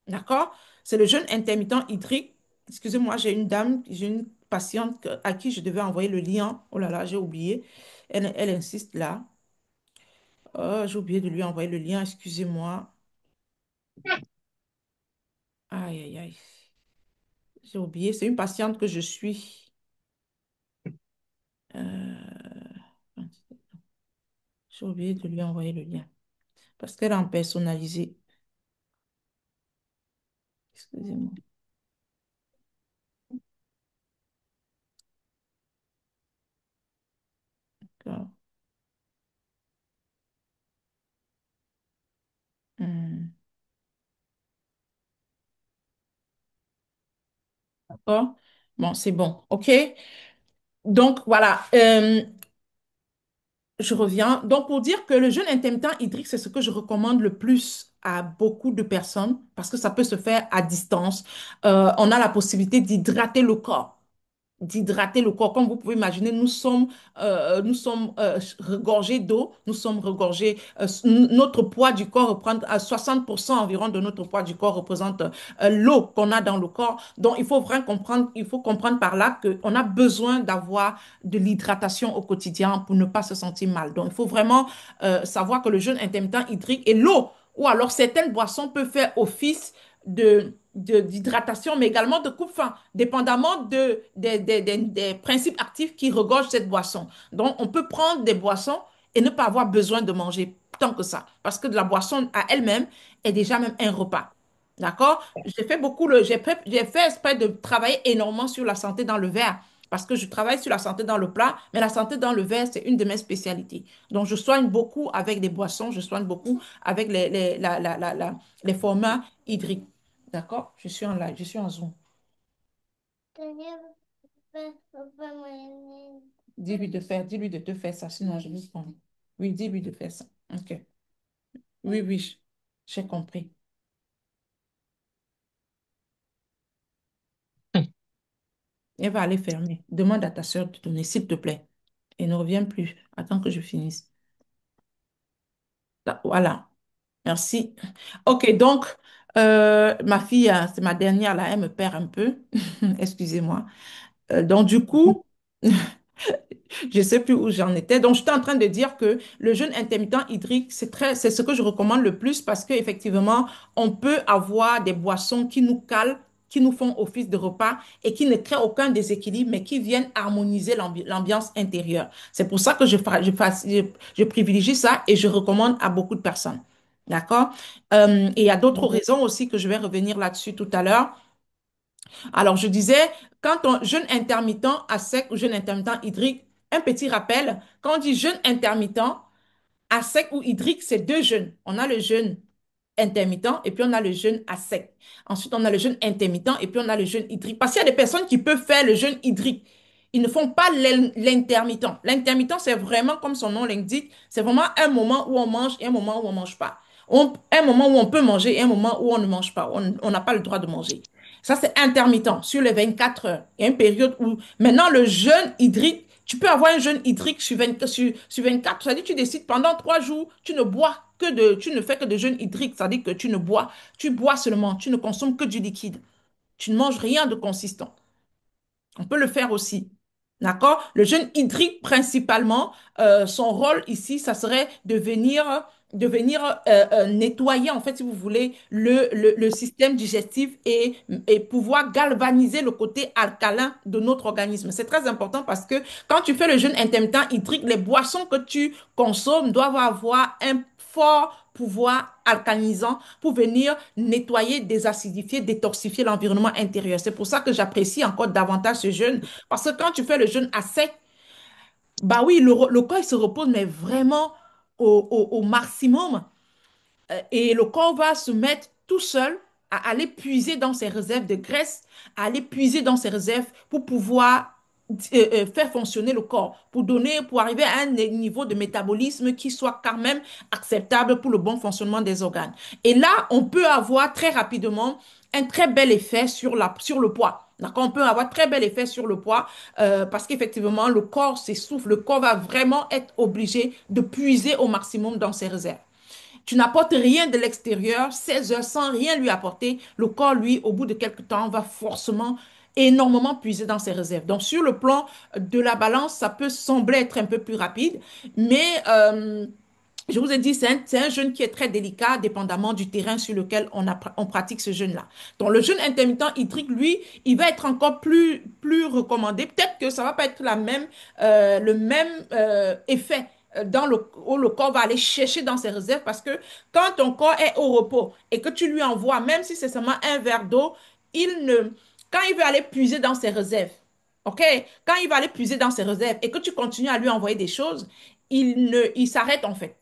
D'accord? C'est le jeûne intermittent hydrique. Excusez-moi, j'ai une dame, j'ai une patiente à qui je devais envoyer le lien. Oh là là, j'ai oublié. Elle insiste là. Oh, j'ai oublié de lui envoyer le lien, excusez-moi. Aïe, aïe, aïe. J'ai oublié. C'est une patiente que je suis. Euh, J'ai oublié de lui envoyer le lien. Parce qu'elle est en personnalisé. Excusez-moi. D'accord. Hmm. D'accord. Bon, c'est bon. OK. Donc, voilà. Je reviens. Donc, pour dire que le jeûne intermittent hydrique, c'est ce que je recommande le plus à beaucoup de personnes parce que ça peut se faire à distance. On a la possibilité d'hydrater le corps. D'hydrater le corps. Comme vous pouvez imaginer, nous sommes regorgés d'eau, nous sommes regorgés, notre poids du corps reprend à 60% environ de notre poids du corps représente l'eau qu'on a dans le corps. Donc, il faut comprendre par là qu'on a besoin d'avoir de l'hydratation au quotidien pour ne pas se sentir mal. Donc, il faut vraiment savoir que le jeûne intermittent hydrique et l'eau, ou alors certaines boissons peuvent faire office d'hydratation, mais également de coupe-faim, dépendamment des principes actifs qui regorgent cette boisson. Donc, on peut prendre des boissons et ne pas avoir besoin de manger tant que ça, parce que la boisson à elle-même est déjà même un repas. D'accord? J'ai fait exprès de travailler énormément sur la santé dans le verre, parce que je travaille sur la santé dans le plat, mais la santé dans le verre, c'est une de mes spécialités. Donc, je soigne beaucoup avec des boissons, je soigne beaucoup avec les formats hydriques. D'accord? Je suis en live, je suis en Zoom. Dis-lui de te faire ça, sinon je vais prendre. Oui, dis-lui de faire ça. OK. Oui, oui, j'ai compris. Elle va aller fermer. Demande à ta soeur de te donner, s'il te plaît. Et ne reviens plus. Attends que je finisse. Voilà. Merci. OK, donc, ma fille, c'est ma dernière là, elle me perd un peu. Excusez-moi. Donc, du coup, je ne sais plus où j'en étais. Donc, j'étais en train de dire que le jeûne intermittent hydrique, c'est ce que je recommande le plus parce qu'effectivement, on peut avoir des boissons qui nous calent, qui nous font office de repas et qui ne créent aucun déséquilibre, mais qui viennent harmoniser l'ambiance intérieure. C'est pour ça que je privilégie ça et je recommande à beaucoup de personnes. D'accord? Et il y a d'autres raisons aussi que je vais revenir là-dessus tout à l'heure. Alors, je disais, quand on jeûne intermittent à sec ou jeûne intermittent hydrique, un petit rappel, quand on dit jeûne intermittent, à sec ou hydrique, c'est deux jeûnes. On a le jeûne intermittent et puis on a le jeûne à sec. Ensuite, on a le jeûne intermittent et puis on a le jeûne hydrique. Parce qu'il y a des personnes qui peuvent faire le jeûne hydrique. Ils ne font pas l'intermittent. L'intermittent, c'est vraiment, comme son nom l'indique, c'est vraiment un moment où on mange et un moment où on ne mange pas. Un moment où on peut manger et un moment où on ne mange pas. On n'a pas le droit de manger. Ça, c'est intermittent sur les 24 heures. Il y a une période où, maintenant, le jeûne hydrique, tu peux avoir un jeûne hydrique sur 24. C'est-à-dire que tu décides pendant 3 jours, tu ne fais que de jeûne hydrique. C'est-à-dire que tu bois seulement, tu ne consommes que du liquide. Tu ne manges rien de consistant. On peut le faire aussi. D'accord? Le jeûne hydrique, principalement, son rôle ici, ça serait de venir nettoyer, en fait, si vous voulez, le système digestif et pouvoir galvaniser le côté alcalin de notre organisme. C'est très important parce que quand tu fais le jeûne intermittent hydrique, les boissons que tu consommes doivent avoir un fort pouvoir alcalinisant pour venir nettoyer, désacidifier, détoxifier l'environnement intérieur. C'est pour ça que j'apprécie encore davantage ce jeûne. Parce que quand tu fais le jeûne à sec, bah oui, le corps il se repose, mais vraiment au maximum. Et le corps va se mettre tout seul à aller puiser dans ses réserves de graisse, à aller puiser dans ses réserves pour pouvoir faire fonctionner le corps, pour arriver à un niveau de métabolisme qui soit quand même acceptable pour le bon fonctionnement des organes. Et là, on peut avoir très rapidement un très bel effet sur le poids. D'accord? On peut avoir très bel effet sur le poids parce qu'effectivement, le corps s'essouffle, le corps va vraiment être obligé de puiser au maximum dans ses réserves. Tu n'apportes rien de l'extérieur, 16 heures sans rien lui apporter, le corps, lui, au bout de quelques temps, va forcément énormément puiser dans ses réserves. Donc, sur le plan de la balance, ça peut sembler être un peu plus rapide, mais je vous ai dit, c'est un jeûne qui est très délicat, dépendamment du terrain sur lequel on pratique ce jeûne-là. Donc, le jeûne intermittent hydrique, lui, il va être encore plus recommandé. Peut-être que ça va pas être le même effet où le corps va aller chercher dans ses réserves parce que quand ton corps est au repos et que tu lui envoies, même si c'est seulement un verre d'eau, il ne, quand il veut aller puiser dans ses réserves, OK? Quand il va aller puiser dans ses réserves et que tu continues à lui envoyer des choses, il s'arrête en fait.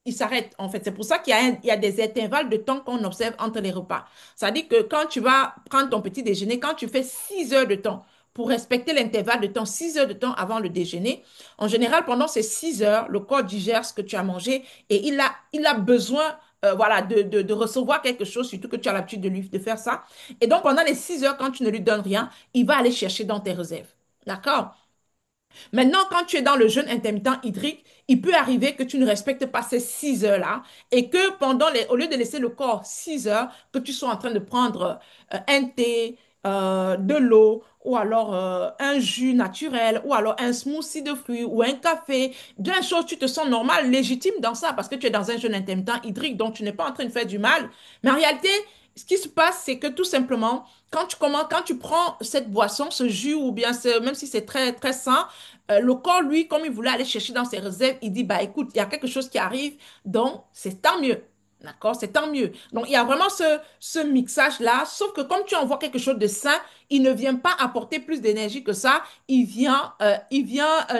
Il s'arrête en fait. C'est pour ça il y a des intervalles de temps qu'on observe entre les repas. Ça dit que quand tu vas prendre ton petit déjeuner, quand tu fais 6 heures de temps, pour respecter l'intervalle de temps, 6 heures de temps avant le déjeuner, en général, pendant ces 6 heures, le corps digère ce que tu as mangé et il a besoin voilà, de recevoir quelque chose, surtout que tu as l'habitude de faire ça. Et donc, pendant les 6 heures, quand tu ne lui donnes rien, il va aller chercher dans tes réserves. D'accord? Maintenant, quand tu es dans le jeûne intermittent hydrique, il peut arriver que tu ne respectes pas ces 6 heures-là et que au lieu de laisser le corps 6 heures, que tu sois en train de prendre un thé, de l'eau ou alors un jus naturel ou alors un smoothie de fruits ou un café, bien chose, tu te sens normal, légitime dans ça parce que tu es dans un jeûne intermittent hydrique, donc tu n'es pas en train de faire du mal. Mais en réalité, ce qui se passe, c'est que tout simplement, quand tu prends cette boisson, ce jus ou bien même si c'est très, très sain, le corps, lui, comme il voulait aller chercher dans ses réserves, il dit, bah écoute, il y a quelque chose qui arrive, donc c'est tant mieux. D'accord, c'est tant mieux. Donc, il y a vraiment ce mixage-là, sauf que comme tu envoies quelque chose de sain, il ne vient pas apporter plus d'énergie que ça, il vient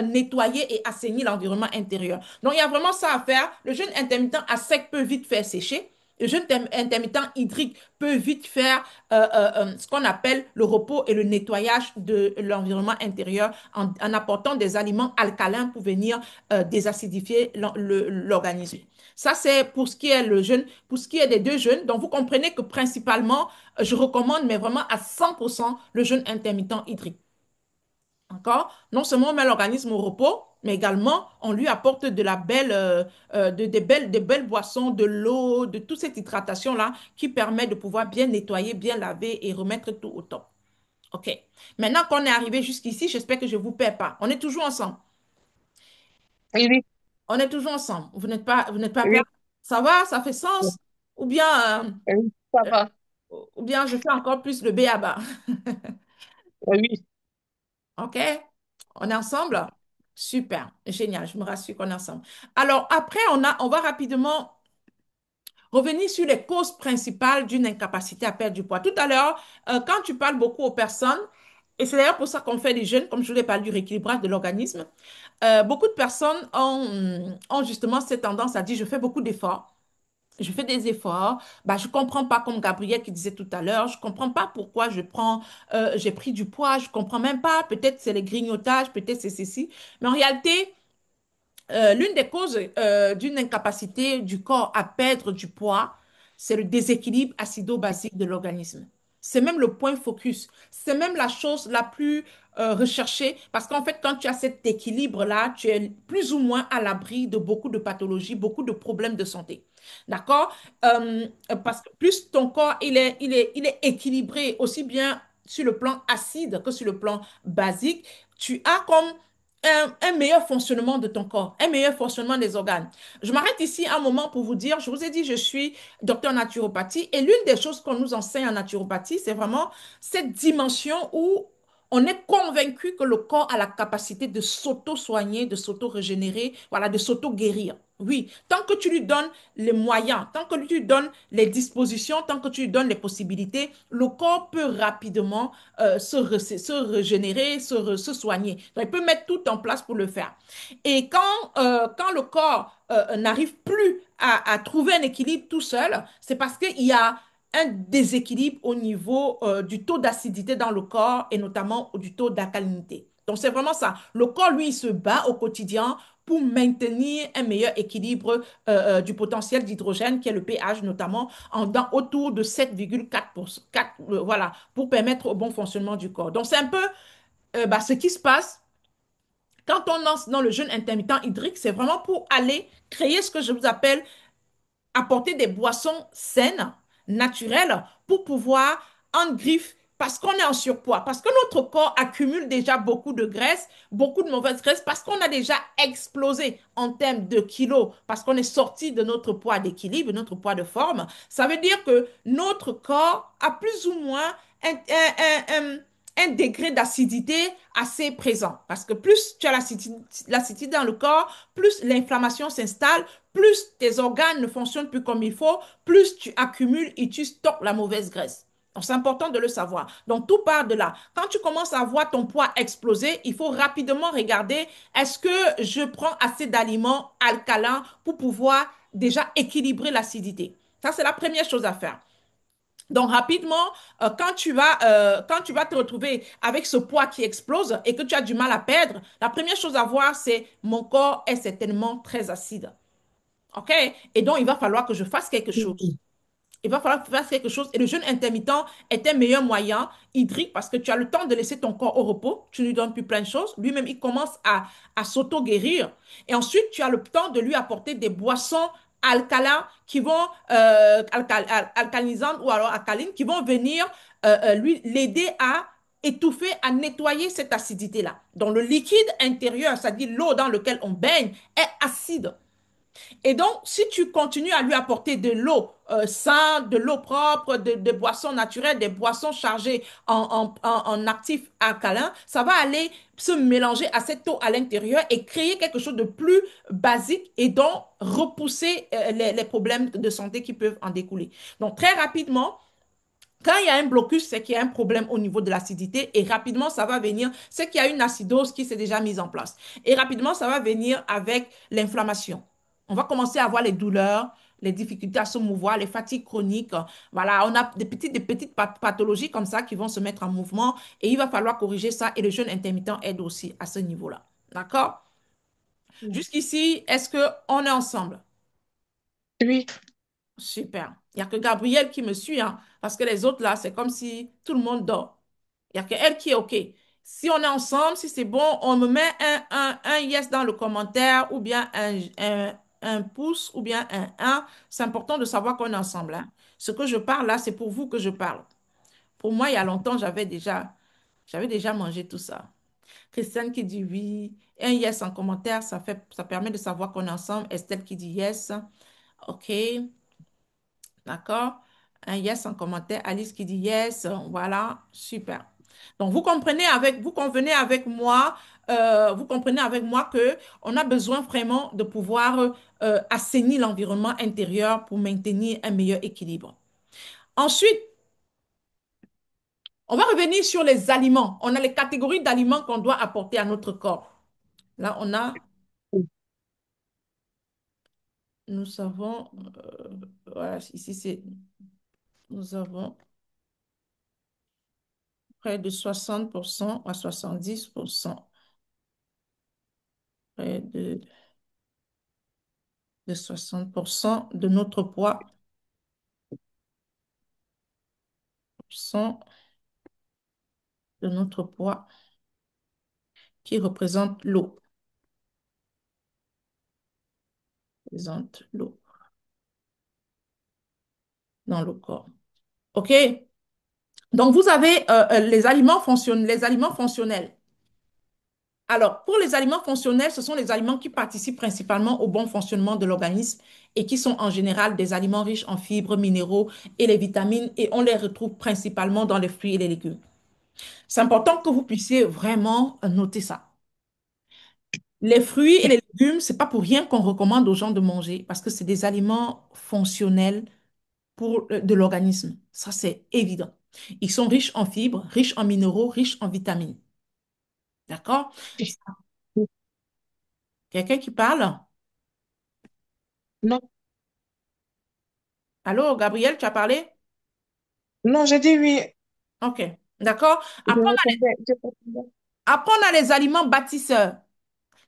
nettoyer et assainir l'environnement intérieur. Donc, il y a vraiment ça à faire. Le jeûne intermittent à sec peut vite faire sécher. Le jeûne intermittent hydrique peut vite faire ce qu'on appelle le repos et le nettoyage de l'environnement intérieur en apportant des aliments alcalins pour venir désacidifier l'organisme. Ça, c'est pour ce qui est le jeûne, pour ce qui est des deux jeûnes. Donc, vous comprenez que principalement, je recommande, mais vraiment à 100% le jeûne intermittent hydrique. D'accord? Non seulement on met l'organisme au repos, mais également on lui apporte de la belle, des belles boissons, de l'eau, de toute cette hydratation-là qui permet de pouvoir bien nettoyer, bien laver et remettre tout au top. OK. Maintenant qu'on est arrivé jusqu'ici, j'espère que je ne vous perds pas. On est toujours ensemble. Oui, oui, On est toujours ensemble. Vous n'êtes pas oui, perdu. Ça va? Ça fait sens? Ou bien, oui, ça euh, va. ou bien je fais encore plus le B.A.-ba. Oui, OK? On est ensemble? Super. Génial. Je me rassure qu'on est ensemble. Alors, après, on va rapidement revenir sur les causes principales d'une incapacité à perdre du poids. Tout à l'heure, quand tu parles beaucoup aux personnes, et c'est d'ailleurs pour ça qu'on fait des jeûnes, comme je vous l'ai parlé du rééquilibrage de l'organisme, beaucoup de personnes ont justement cette tendance à dire, je fais beaucoup d'efforts. Je fais des efforts, bah, je comprends pas, comme Gabriel qui disait tout à l'heure, je comprends pas pourquoi j'ai pris du poids, je comprends même pas, peut-être c'est les grignotages, peut-être c'est ceci, mais en réalité, l'une des causes d'une incapacité du corps à perdre du poids, c'est le déséquilibre acido-basique de l'organisme. C'est même le point focus. C'est même la chose la plus recherchée parce qu'en fait, quand tu as cet équilibre-là, tu es plus ou moins à l'abri de beaucoup de pathologies, beaucoup de problèmes de santé. D'accord? Parce que plus ton corps, il est équilibré aussi bien sur le plan acide que sur le plan basique, tu as comme un meilleur fonctionnement de ton corps, un meilleur fonctionnement des organes. Je m'arrête ici un moment pour vous dire, je vous ai dit, je suis docteur en naturopathie et l'une des choses qu'on nous enseigne en naturopathie, c'est vraiment cette dimension où on est convaincu que le corps a la capacité de s'auto-soigner, de s'auto-régénérer, voilà, de s'auto-guérir. Oui, tant que tu lui donnes les moyens, tant que tu lui donnes les dispositions, tant que tu lui donnes les possibilités, le corps peut rapidement se régénérer, se soigner. Donc, il peut mettre tout en place pour le faire. Et quand le corps n'arrive plus à trouver un équilibre tout seul, c'est parce qu'il y a un déséquilibre au niveau du taux d'acidité dans le corps et notamment du taux d'alcalinité. Donc, c'est vraiment ça. Le corps, lui, il se bat au quotidien pour maintenir un meilleur équilibre du potentiel d'hydrogène, qui est le pH notamment, autour de 7,4 voilà, pour permettre au bon fonctionnement du corps. Donc, c'est un peu ce qui se passe quand on lance dans le jeûne intermittent hydrique, c'est vraiment pour aller créer ce que je vous appelle apporter des boissons saines, naturelles, pour pouvoir, en griffe, parce qu'on est en surpoids, parce que notre corps accumule déjà beaucoup de graisse, beaucoup de mauvaise graisse, parce qu'on a déjà explosé en termes de kilos, parce qu'on est sorti de notre poids d'équilibre, notre poids de forme. Ça veut dire que notre corps a plus ou moins un, un degré d'acidité assez présent. Parce que plus tu as l'acidité dans le corps, plus l'inflammation s'installe, plus tes organes ne fonctionnent plus comme il faut, plus tu accumules et tu stockes la mauvaise graisse. Donc, c'est important de le savoir. Donc, tout part de là. Quand tu commences à voir ton poids exploser, il faut rapidement regarder, est-ce que je prends assez d'aliments alcalins pour pouvoir déjà équilibrer l'acidité? Ça, c'est la première chose à faire. Donc, rapidement, quand tu vas te retrouver avec ce poids qui explose et que tu as du mal à perdre, la première chose à voir, c'est mon corps est certainement très acide. OK? Et donc, il va falloir que je fasse quelque chose. Il va falloir que tu fasses quelque chose. Et le jeûne intermittent est un meilleur moyen hydrique parce que tu as le temps de laisser ton corps au repos. Tu ne lui donnes plus plein de choses. Lui-même, il commence à s'auto-guérir. Et ensuite, tu as le temps de lui apporter des boissons alcalines qui vont, alcalinisantes ou alors alcalines, qui vont venir lui l'aider à étouffer, à nettoyer cette acidité-là. Donc, le liquide intérieur, c'est-à-dire l'eau dans laquelle on baigne, est acide. Et donc, si tu continues à lui apporter de l'eau saine, de l'eau propre, de boissons naturelles, des boissons chargées en actifs alcalins, ça va aller se mélanger à cette eau à l'intérieur et créer quelque chose de plus basique et donc repousser les problèmes de santé qui peuvent en découler. Donc, très rapidement, quand il y a un blocus, c'est qu'il y a un problème au niveau de l'acidité et rapidement, ça va venir, c'est qu'il y a une acidose qui s'est déjà mise en place. Et rapidement, ça va venir avec l'inflammation. On va commencer à avoir les douleurs, les difficultés à se mouvoir, les fatigues chroniques. Voilà, on a des petites pathologies comme ça qui vont se mettre en mouvement et il va falloir corriger ça et le jeûne intermittent aide aussi à ce niveau-là. D'accord? Jusqu'ici, est-ce qu'on est ensemble? Oui. Super. Il n'y a que Gabrielle qui me suit, hein, parce que les autres, là, c'est comme si tout le monde dort. Il n'y a que elle qui est OK. Si on est ensemble, si c'est bon, on me met un yes dans le commentaire ou bien un pouce ou bien un 1. C'est important de savoir qu'on est ensemble, hein. Ce que je parle là, c'est pour vous que je parle. Pour moi, il y a longtemps, j'avais déjà mangé tout ça. Christiane qui dit oui. Un yes en commentaire, ça permet de savoir qu'on est ensemble. Estelle qui dit yes. OK. D'accord? Un yes en commentaire. Alice qui dit yes. Voilà, super. Donc, vous convenez avec moi, vous comprenez avec moi que on a besoin vraiment de pouvoir assainir l'environnement intérieur pour maintenir un meilleur équilibre. Ensuite, on va revenir sur les aliments. On a les catégories d'aliments qu'on doit apporter à notre corps. Là, nous avons, voilà, ici, nous avons près de 60% à 70%. Près de 60% de notre poids sont de notre poids qui représente l'eau. Représente l'eau dans le corps. OK? Donc, vous avez les aliments fonctionnels. Alors, pour les aliments fonctionnels, ce sont les aliments qui participent principalement au bon fonctionnement de l'organisme et qui sont en général des aliments riches en fibres, minéraux et les vitamines et on les retrouve principalement dans les fruits et les légumes. C'est important que vous puissiez vraiment noter ça. Les fruits et les légumes, c'est pas pour rien qu'on recommande aux gens de manger parce que c'est des aliments fonctionnels pour de l'organisme. Ça, c'est évident. Ils sont riches en fibres, riches en minéraux, riches en vitamines. D'accord? Quelqu'un qui parle? Non, Allô, Gabriel, tu as parlé? non, j'ai dit oui. OK. D'accord? Je Après, répondais, je répondais. Après, on a les aliments bâtisseurs.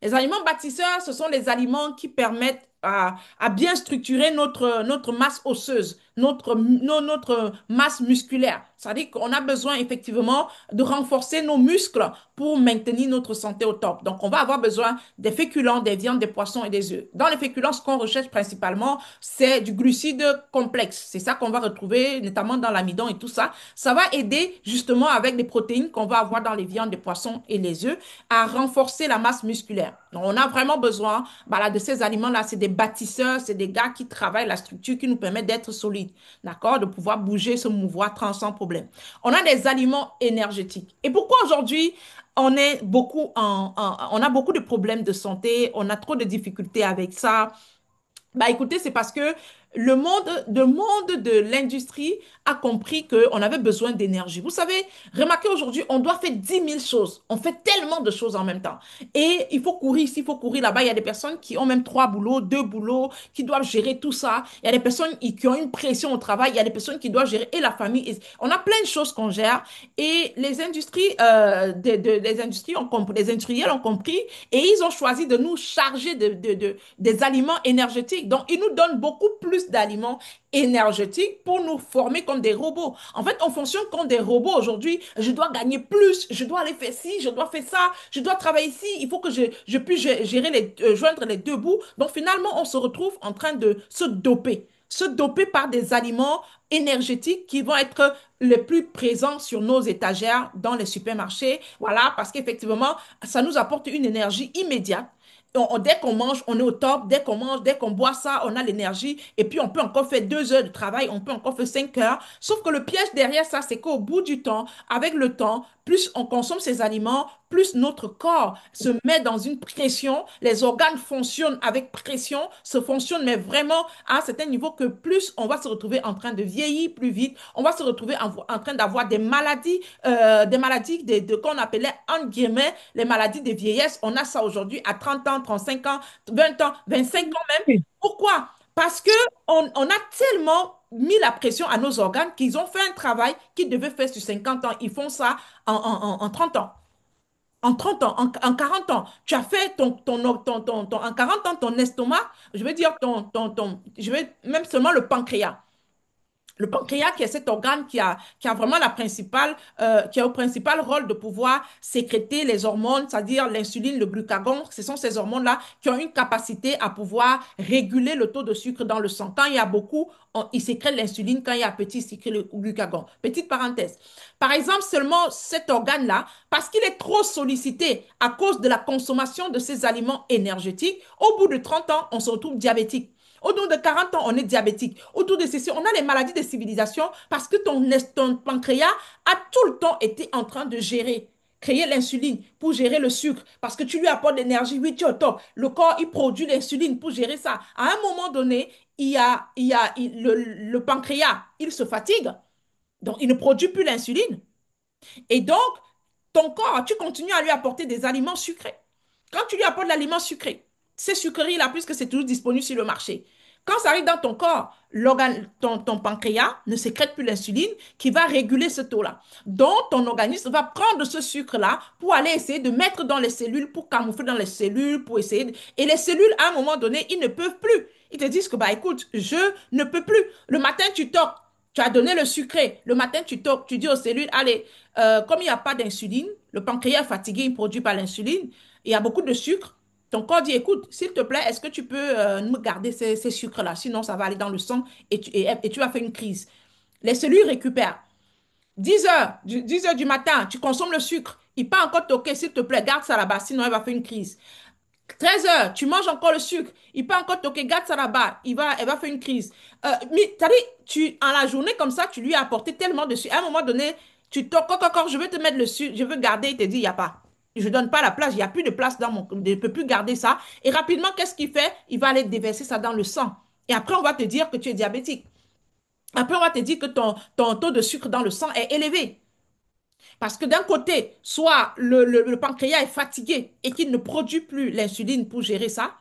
Les aliments bâtisseurs, ce sont les aliments qui permettent à bien structurer notre masse osseuse, notre masse musculaire. C'est-à-dire qu'on a besoin effectivement de renforcer nos muscles pour maintenir notre santé au top. Donc, on va avoir besoin des féculents, des viandes, des poissons et des œufs. Dans les féculents, ce qu'on recherche principalement, c'est du glucide complexe. C'est ça qu'on va retrouver, notamment dans l'amidon et tout ça. Ça va aider justement avec les protéines qu'on va avoir dans les viandes, les poissons et les œufs à renforcer la masse musculaire. Donc, on a vraiment besoin là, de ces aliments-là. C'est des bâtisseurs, c'est des gars qui travaillent la structure, qui nous permettent d'être solides, d'accord, de pouvoir bouger, se mouvoir sans problème. On a des aliments énergétiques. Et pourquoi aujourd'hui, on a beaucoup de problèmes de santé, on a trop de difficultés avec ça. Bah écoutez, c'est parce que le monde de l'industrie a compris qu'on avait besoin d'énergie. Vous savez, remarquez aujourd'hui, on doit faire 10 000 choses. On fait tellement de choses en même temps. Et il faut courir ici, il faut courir là-bas. Il y a des personnes qui ont même 3 boulots, 2 boulots, qui doivent gérer tout ça. Il y a des personnes qui ont une pression au travail. Il y a des personnes qui doivent gérer et la famille. On a plein de choses qu'on gère. Et les industries, les industries ont compris, les industriels ont compris et ils ont choisi de nous charger des aliments énergétiques. Donc, ils nous donnent beaucoup plus d'aliments énergétiques pour nous former comme des robots. En fait, on fonctionne comme des robots aujourd'hui. Je dois gagner plus, je dois aller faire ci, je dois faire ça, je dois travailler ici. Il faut que je puisse gérer joindre les deux bouts. Donc, finalement, on se retrouve en train de se doper par des aliments énergétiques qui vont être les plus présents sur nos étagères dans les supermarchés. Voilà, parce qu'effectivement, ça nous apporte une énergie immédiate. Dès qu'on mange, on est au top. Dès qu'on mange, dès qu'on boit ça, on a l'énergie. Et puis, on peut encore faire 2 heures de travail, on peut encore faire 5 heures. Sauf que le piège derrière ça, c'est qu'au bout du temps, avec le temps, plus on consomme ces aliments, plus notre corps se met dans une pression. Les organes fonctionnent avec pression, se fonctionnent, mais vraiment à un certain niveau que plus on va se retrouver en train de vieillir plus vite, on va se retrouver en train d'avoir des maladies qu'on appelait, entre guillemets, les maladies de vieillesse. On a ça aujourd'hui à 30 ans, 35 ans, 20 ans, 25 ans même. Oui. Pourquoi? Parce que on a tellement mis la pression à nos organes qu'ils ont fait un travail qu'ils devaient faire sur 50 ans. Ils font ça en 30 ans. En 30 ans, en 40 ans, tu as fait en 40 ans, ton estomac, je veux dire, je veux même seulement le pancréas. Le pancréas, qui est cet organe qui a vraiment qui a le principal rôle de pouvoir sécréter les hormones, c'est-à-dire l'insuline, le glucagon. Ce sont ces hormones-là qui ont une capacité à pouvoir réguler le taux de sucre dans le sang. Quand il y a beaucoup, il sécrète l'insuline. Quand il y a petit, il sécrète le glucagon. Petite parenthèse. Par exemple, seulement cet organe-là, parce qu'il est trop sollicité à cause de la consommation de ces aliments énergétiques, au bout de 30 ans, on se retrouve diabétique. Autour de 40 ans, on est diabétique. Autour de ceci, on a les maladies de civilisation parce que ton pancréas a tout le temps été en train de créer l'insuline pour gérer le sucre parce que tu lui apportes l'énergie, oui, tu es au top. Le corps, il produit l'insuline pour gérer ça. À un moment donné, le pancréas, il se fatigue, donc il ne produit plus l'insuline. Et donc, ton corps, tu continues à lui apporter des aliments sucrés. Quand tu lui apportes l'aliment sucré, ces sucreries-là, puisque c'est toujours disponible sur le marché, quand ça arrive dans ton corps, ton pancréas ne sécrète plus l'insuline qui va réguler ce taux-là. Donc, ton organisme va prendre ce sucre-là pour aller essayer de mettre dans les cellules, pour camoufler dans les cellules, pour essayer. Et les cellules, à un moment donné, ils ne peuvent plus. Ils te disent que, bah, écoute, je ne peux plus. Le matin, tu toques. Tu as donné le sucré. Le matin, tu toques. Tu dis aux cellules, allez, comme il n'y a pas d'insuline, le pancréas est fatigué, il ne produit pas l'insuline. Il y a beaucoup de sucre. Ton corps dit, écoute, s'il te plaît, est-ce que tu peux me garder ces sucres-là? Sinon, ça va aller dans le sang et tu vas faire une crise. Les cellules récupèrent. 10 heures du matin, tu consommes le sucre. Il pas encore toqué, s'il te plaît, garde ça là-bas, sinon elle va faire une crise. 13 heures, tu manges encore le sucre. Il peut encore toquer, garde ça là-bas. Elle va faire une crise. Mais, t'as dit, en la journée comme ça, tu lui as apporté tellement de sucre. À un moment donné, tu toques, encore, je veux te mettre le sucre, je veux garder. Il te dit, il n'y a pas. Je ne donne pas la place, il n'y a plus de place dans mon. Je ne peux plus garder ça. Et rapidement, qu'est-ce qu'il fait? Il va aller déverser ça dans le sang. Et après, on va te dire que tu es diabétique. Après, on va te dire que ton taux de sucre dans le sang est élevé. Parce que d'un côté, soit le pancréas est fatigué et qu'il ne produit plus l'insuline pour gérer ça,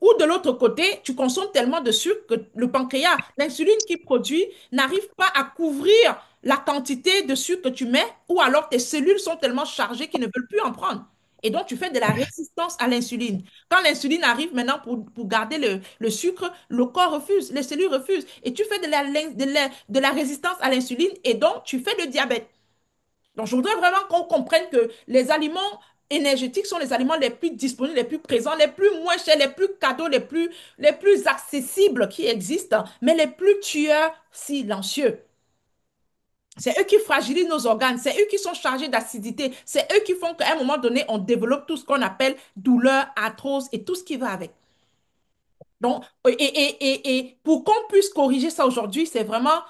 Ou de l'autre côté, tu consommes tellement de sucre que le pancréas, l'insuline qu'il produit, n'arrive pas à couvrir la quantité de sucre que tu mets, ou alors tes cellules sont tellement chargées qu'ils ne veulent plus en prendre. Et donc, tu fais de la résistance à l'insuline. Quand l'insuline arrive maintenant pour garder le sucre, le corps refuse, les cellules refusent. Et tu fais de la résistance à l'insuline et donc tu fais le diabète. Donc, je voudrais vraiment qu'on comprenne que les aliments énergétiques sont les aliments les plus disponibles, les plus présents, les plus moins chers, les plus cadeaux, les plus accessibles qui existent, mais les plus tueurs silencieux. C'est eux qui fragilisent nos organes, c'est eux qui sont chargés d'acidité, c'est eux qui font qu'à un moment donné, on développe tout ce qu'on appelle douleur, arthrose et tout ce qui va avec. Donc, et pour qu'on puisse corriger ça aujourd'hui, c'est vraiment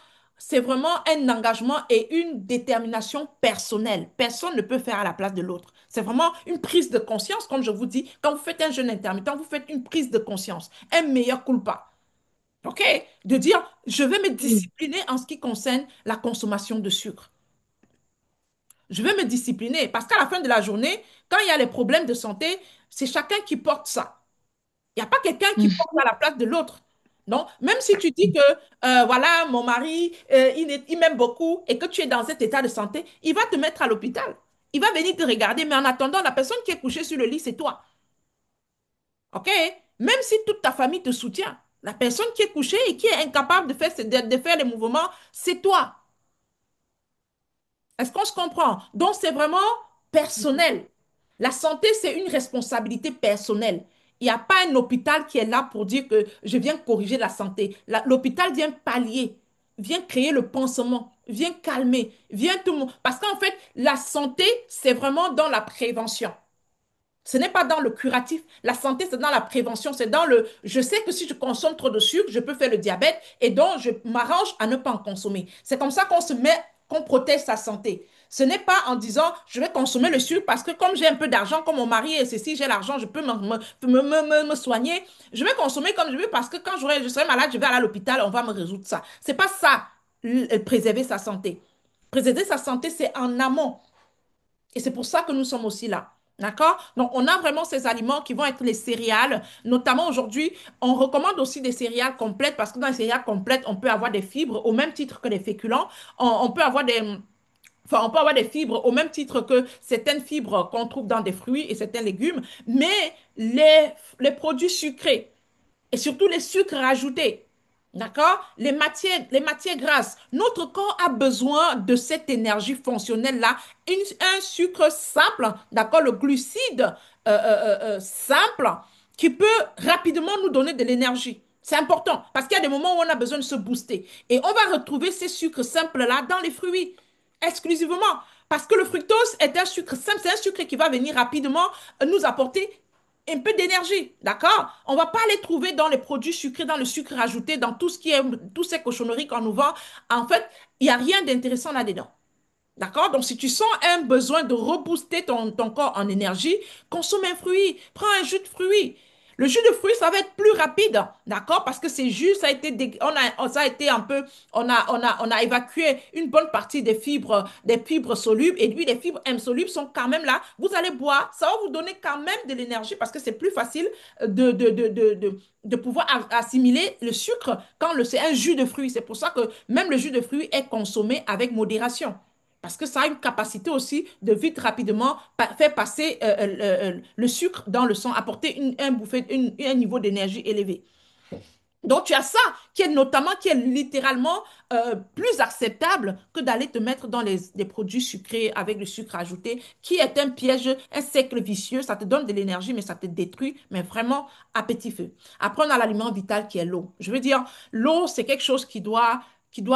un engagement et une détermination personnelle. Personne ne peut faire à la place de l'autre. C'est vraiment une prise de conscience, comme je vous dis. Quand vous faites un jeûne intermittent, vous faites une prise de conscience, un meilleur culpa. OK? De dire, je vais me discipliner en ce qui concerne la consommation de sucre. Je vais me discipliner parce qu'à la fin de la journée, quand il y a les problèmes de santé, c'est chacun qui porte ça. Il n'y a pas quelqu'un qui porte à la place de l'autre. Donc, même si tu dis que, voilà, mon mari, il m'aime beaucoup et que tu es dans cet état de santé, il va te mettre à l'hôpital. Il va venir te regarder, mais en attendant, la personne qui est couchée sur le lit, c'est toi. OK? Même si toute ta famille te soutient, la personne qui est couchée et qui est incapable de faire les mouvements, c'est toi. Est-ce qu'on se comprend? Donc, c'est vraiment personnel. La santé, c'est une responsabilité personnelle. Il n'y a pas un hôpital qui est là pour dire que je viens corriger la santé. L'hôpital vient pallier, vient créer le pansement, vient calmer, vient tout le monde. Parce qu'en fait, la santé, c'est vraiment dans la prévention. Ce n'est pas dans le curatif. La santé, c'est dans la prévention. C'est dans le, je sais que si je consomme trop de sucre, je peux faire le diabète et donc je m'arrange à ne pas en consommer. C'est comme ça qu'on se met, qu'on protège sa santé. Ce n'est pas en disant, je vais consommer le sucre parce que comme j'ai un peu d'argent, comme mon mari et ceci, j'ai l'argent, je peux me soigner. Je vais consommer comme je veux parce que quand je serai malade, je vais aller à l'hôpital, on va me résoudre ça. C'est pas ça, préserver sa santé. Préserver sa santé, c'est en amont. Et c'est pour ça que nous sommes aussi là. D'accord? Donc, on a vraiment ces aliments qui vont être les céréales. Notamment aujourd'hui, on recommande aussi des céréales complètes parce que dans les céréales complètes, on peut avoir des fibres au même titre que les féculents. On peut avoir enfin, on peut avoir des fibres au même titre que certaines fibres qu'on trouve dans des fruits et certains légumes. Mais les produits sucrés, et surtout les sucres rajoutés. D'accord? Les matières grasses. Notre corps a besoin de cette énergie fonctionnelle-là. Un sucre simple, d'accord? Le glucide simple qui peut rapidement nous donner de l'énergie. C'est important parce qu'il y a des moments où on a besoin de se booster. Et on va retrouver ces sucres simples-là dans les fruits, exclusivement. Parce que le fructose est un sucre simple, c'est un sucre qui va venir rapidement nous apporter un peu d'énergie, d'accord? On va pas les trouver dans les produits sucrés, dans le sucre rajouté, dans tout ce qui est, toutes ces cochonneries qu'on nous vend. En fait, il n'y a rien d'intéressant là-dedans. D'accord? Donc, si tu sens un besoin de rebooster ton corps en énergie, consomme un fruit, prends un jus de fruits. Le jus de fruits, ça va être plus rapide, d'accord? Parce que c'est jus, ça a été, ça a été un peu, on a évacué une bonne partie des fibres solubles, et puis les fibres insolubles sont quand même là. Vous allez boire, ça va vous donner quand même de l'énergie parce que c'est plus facile de pouvoir assimiler le sucre quand c'est un jus de fruits. C'est pour ça que même le jus de fruits est consommé avec modération. Parce que ça a une capacité aussi de vite rapidement faire passer le sucre dans le sang, apporter un niveau d'énergie élevé. Donc, tu as ça qui est littéralement plus acceptable que d'aller te mettre dans des produits sucrés avec le sucre ajouté, qui est un piège, un cercle vicieux. Ça te donne de l'énergie, mais ça te détruit, mais vraiment à petit feu. Après, on a l'aliment vital qui est l'eau. Je veux dire, l'eau, c'est quelque chose qui doit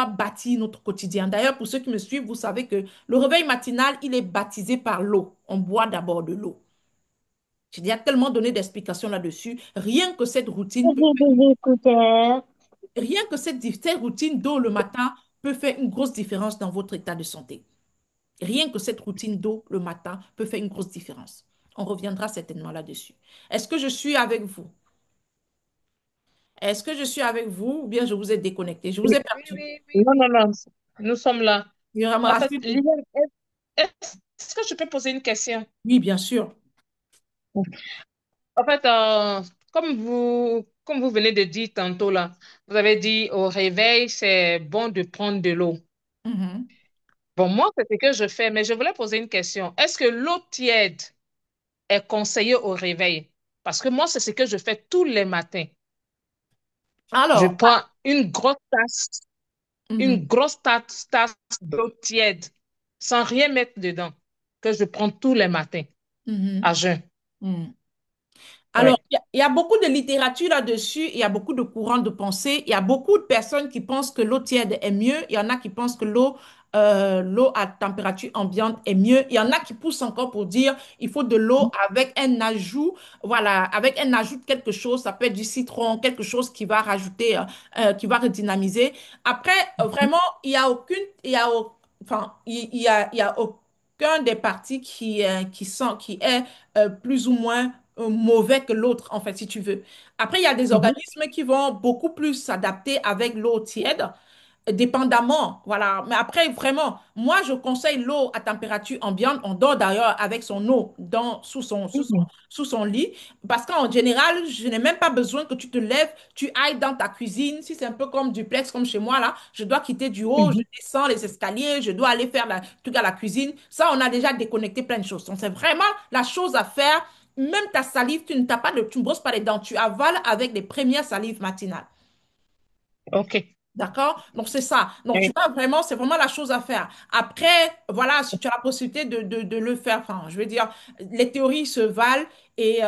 bâtir notre quotidien. D'ailleurs, pour ceux qui me suivent, vous savez que le réveil matinal, il est baptisé par l'eau. On boit d'abord de l'eau. J'ai déjà tellement donné d'explications là-dessus. Rien que cette routine d'eau le matin peut faire une grosse différence dans votre état de santé. Rien que cette routine d'eau le matin peut faire une grosse différence. On reviendra certainement là-dessus. Est-ce que je suis avec vous? Est-ce que je suis avec vous ou bien je vous ai déconnecté? Je vous Oui, ai oui, perdu. oui, oui. Non, non, non. Nous sommes là. Je me En fait, rassure. Liliane, est-ce que je peux poser une question? Oui, bien sûr. En fait, comme vous venez de dire tantôt là, vous avez dit au réveil, c'est bon de prendre de l'eau. Mhm. Bon, moi, c'est ce que je fais, mais je voulais poser une question. Est-ce que l'eau tiède est conseillée au réveil? Parce que moi, c'est ce que je fais tous les matins. Je Alors, prends mhm, une grosse tasse d'eau tiède, sans rien mettre dedans, que je prends tous les matins mhm, à jeun. mhm. Alors, Ouais. il y a beaucoup de littérature là-dessus, il y a beaucoup de courants de pensée, il y a beaucoup de personnes qui pensent que l'eau tiède est mieux, il y en a qui pensent que l'eau à température ambiante est mieux, il y en a qui poussent encore pour dire il faut de l'eau avec un ajout, voilà, avec un ajout de quelque chose, ça peut être du citron, quelque chose qui va rajouter, qui va redynamiser. Après, vraiment, il y a aucun des partis qui est plus ou moins mauvais que l'autre, en fait, si tu veux. Après, il y a des Mhm, organismes qui vont beaucoup plus s'adapter avec l'eau tiède, dépendamment, voilà. Mais après, vraiment, moi, je conseille l'eau à température ambiante. On dort d'ailleurs avec son eau mhm, sous son lit. Parce qu'en général, je n'ai même pas besoin que tu te lèves, tu ailles dans ta cuisine. Si c'est un peu comme duplex, comme chez moi, là, je dois quitter du haut, je mhm. descends les escaliers, je dois aller faire la, truc à la cuisine. Ça, on a déjà déconnecté plein de choses. Donc, c'est vraiment la chose à faire. Même ta salive, tu ne brosses pas les dents, tu avales avec les premières salives matinales. OK. D'accord? Donc, c'est ça. Donc, tu Oui. vas vraiment, c'est vraiment la chose à faire. Après, voilà, si tu as la possibilité de le faire, enfin, je veux dire, les théories se valent et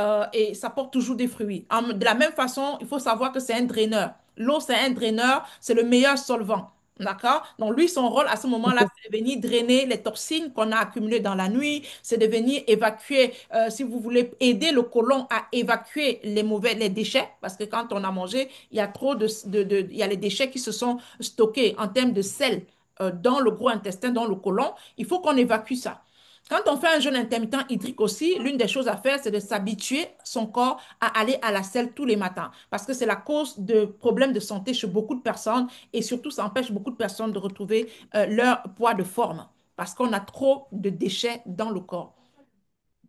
ça porte toujours des fruits. De la même façon, il faut savoir que c'est un draineur. L'eau, c'est un draineur, c'est le meilleur solvant. D'accord? Donc, lui, son rôle à ce moment-là, OK. c'est de venir drainer les toxines qu'on a accumulées dans la nuit, c'est de venir évacuer, si vous voulez, aider le côlon à évacuer les déchets, parce que quand on a mangé, il y a trop il y a les déchets qui se sont stockés en termes de sel dans le gros intestin, dans le côlon. Il faut qu'on évacue ça. Quand on fait un jeûne intermittent hydrique aussi, l'une des choses à faire, c'est de s'habituer son corps à aller à la selle tous les matins. Parce que c'est la cause de problèmes de santé chez beaucoup de personnes et surtout, ça empêche beaucoup de personnes de retrouver leur poids de forme parce qu'on a trop de déchets dans le corps.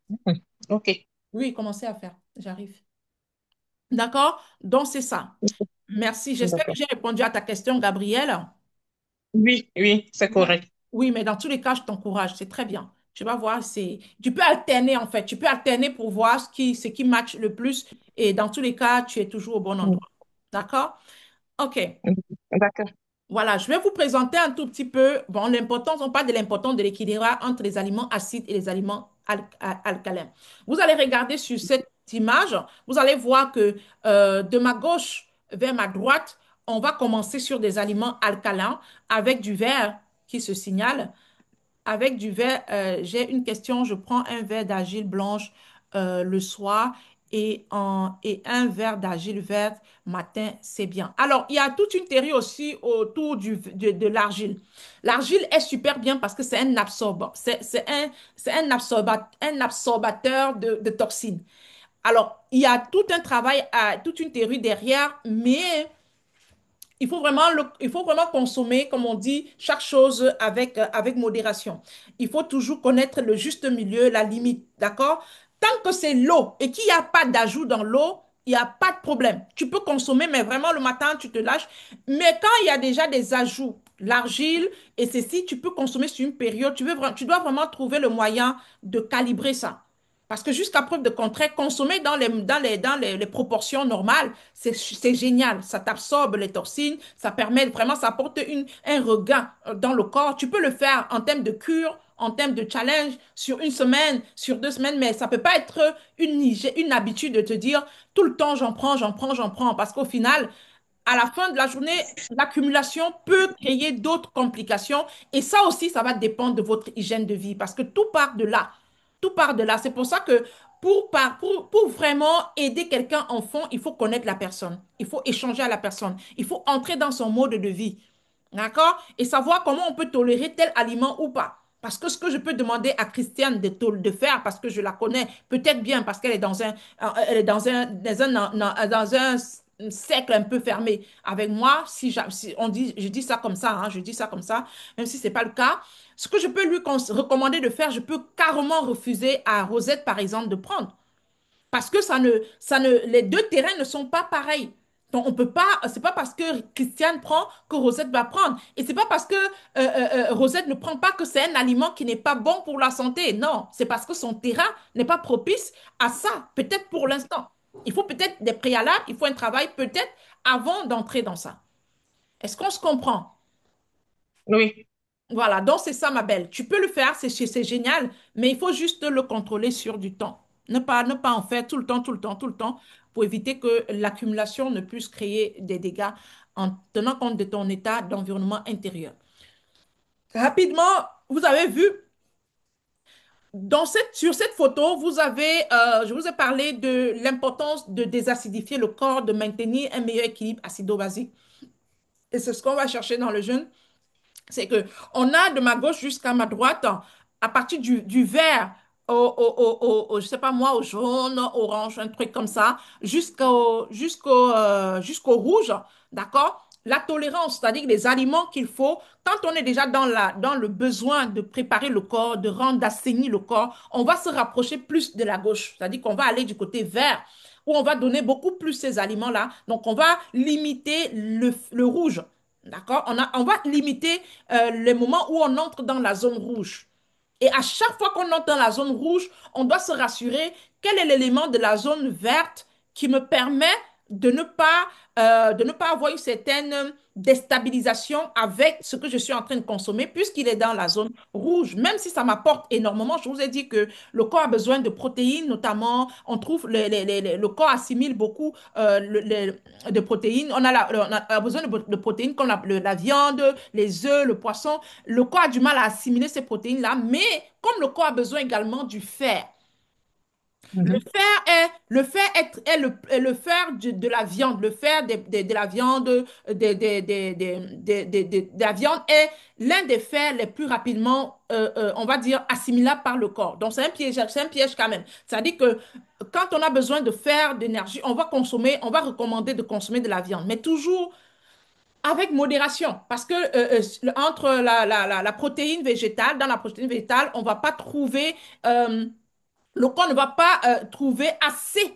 Mhm. OK. Oui, commencez à faire. J'arrive. D'accord? Donc, c'est ça. Merci. J'espère que D'accord. j'ai répondu à ta question, Gabrielle. Oui, oui, c'est Ouais. correct. Oui, mais dans tous les cas, je t'encourage. C'est très bien. Tu vas voir, tu peux alterner en fait. Tu peux alterner pour voir ce qui match le plus. Et dans tous les cas, tu es toujours au bon Mhm. endroit. D'accord? OK. D'accord. Voilà, je vais vous présenter un tout petit peu, bon, l'importance, on parle de l'importance de l'équilibre entre les aliments acides et les aliments alcalins. Vous allez regarder sur cette image, vous allez voir que de ma gauche vers ma droite, on va commencer sur des aliments alcalins avec du vert qui se signale. Avec du verre, j'ai une question. Je prends un verre d'argile blanche le soir et un verre d'argile verte matin, c'est bien. Alors, il y a toute une théorie aussi autour de l'argile. L'argile est super bien parce que c'est un absorbant. C'est un absorbateur de toxines. Alors, il y a tout un travail, toute une théorie derrière, mais il faut vraiment consommer, comme on dit, chaque chose avec modération. Il faut toujours connaître le juste milieu, la limite, d'accord? Tant que c'est l'eau et qu'il n'y a pas d'ajout dans l'eau, il n'y a pas de problème. Tu peux consommer, mais vraiment le matin, tu te lâches. Mais quand il y a déjà des ajouts, l'argile et ceci, tu peux consommer sur une période. Tu dois vraiment trouver le moyen de calibrer ça. Parce que jusqu'à preuve de contraire, consommer les proportions normales, c'est génial. Ça t'absorbe les toxines, ça permet vraiment, ça apporte un regain dans le corps. Tu peux le faire en termes de cure, en termes de challenge, sur une semaine, sur 2 semaines, mais ça ne peut pas être une habitude de te dire tout le temps j'en prends, j'en prends, j'en prends. Parce qu'au final, à la fin de la journée, l'accumulation peut créer d'autres complications. Et ça aussi, ça va dépendre de votre hygiène de vie parce que tout part de là. Tout part de là. C'est pour ça que pour vraiment aider quelqu'un en fond, il faut connaître la personne. Il faut échanger à la personne. Il faut entrer dans son mode de vie. D'accord? Et savoir comment on peut tolérer tel aliment ou pas. Parce que ce que je peux demander à Christiane de faire, parce que je la connais peut-être bien, parce qu'elle est elle est dans un cercle un peu fermé avec moi, si on dit, je dis ça comme ça, hein, je dis ça comme ça, même si c'est pas le cas, ce que je peux lui recommander de faire, je peux carrément refuser à Rosette, par exemple, de prendre. Parce que les deux terrains ne sont pas pareils. Donc, on peut pas, c'est pas parce que Christiane prend que Rosette va prendre. Et c'est pas parce que Rosette ne prend pas que c'est un aliment qui n'est pas bon pour la santé. Non, c'est parce que son terrain n'est pas propice à ça, peut-être pour l'instant. Il faut peut-être des préalables, il faut un travail peut-être avant d'entrer dans ça. Est-ce qu'on se comprend? Oui, Voilà, donc c'est ça, ma belle. Tu peux le faire, c'est génial, mais il faut juste le contrôler sur du temps. Ne pas en faire tout le temps, tout le temps, tout le temps, pour éviter que l'accumulation ne puisse créer des dégâts en tenant compte de ton état d'environnement intérieur. Rapidement, vous avez vu, sur cette photo, je vous ai parlé de l'importance de désacidifier le corps, de maintenir un meilleur équilibre acido-basique. Et c'est ce qu'on va chercher dans le jeûne. C'est que on a de ma gauche jusqu'à ma droite, à partir du vert je sais pas moi, au jaune, orange, un truc comme ça, jusqu'au rouge, d'accord? La tolérance, c'est-à-dire les aliments qu'il faut, quand on est déjà dans le besoin de préparer le corps, de rendre, d'assainir le corps, on va se rapprocher plus de la gauche, c'est-à-dire qu'on va aller du côté vert, où on va donner beaucoup plus ces aliments-là. Donc, on va limiter le rouge. D'accord? On va limiter les moments où on entre dans la zone rouge. Et à chaque fois qu'on entre dans la zone rouge, on doit se rassurer quel est l'élément de la zone verte qui me permet de ne pas avoir une certaine déstabilisation avec ce que je suis en train de consommer, puisqu'il est dans la zone rouge. Même si ça m'apporte énormément, je vous ai dit que le corps a besoin de protéines, notamment, on trouve le corps assimile beaucoup de protéines. On a besoin de protéines comme la viande, les œufs, le poisson. Le corps a du mal à assimiler ces protéines-là, mais comme le corps a besoin également du fer, mhm, le fer de la viande, le fer de la viande, de la viande est l'un des fers les plus rapidement, on va dire, assimilables par le corps. Donc, c'est un piège quand même. C'est-à-dire que quand on a besoin de fer, d'énergie, on va recommander de consommer de la viande, mais toujours avec modération, parce que entre la protéine végétale, dans la protéine végétale, on ne va pas trouver le corps ne va pas trouver assez,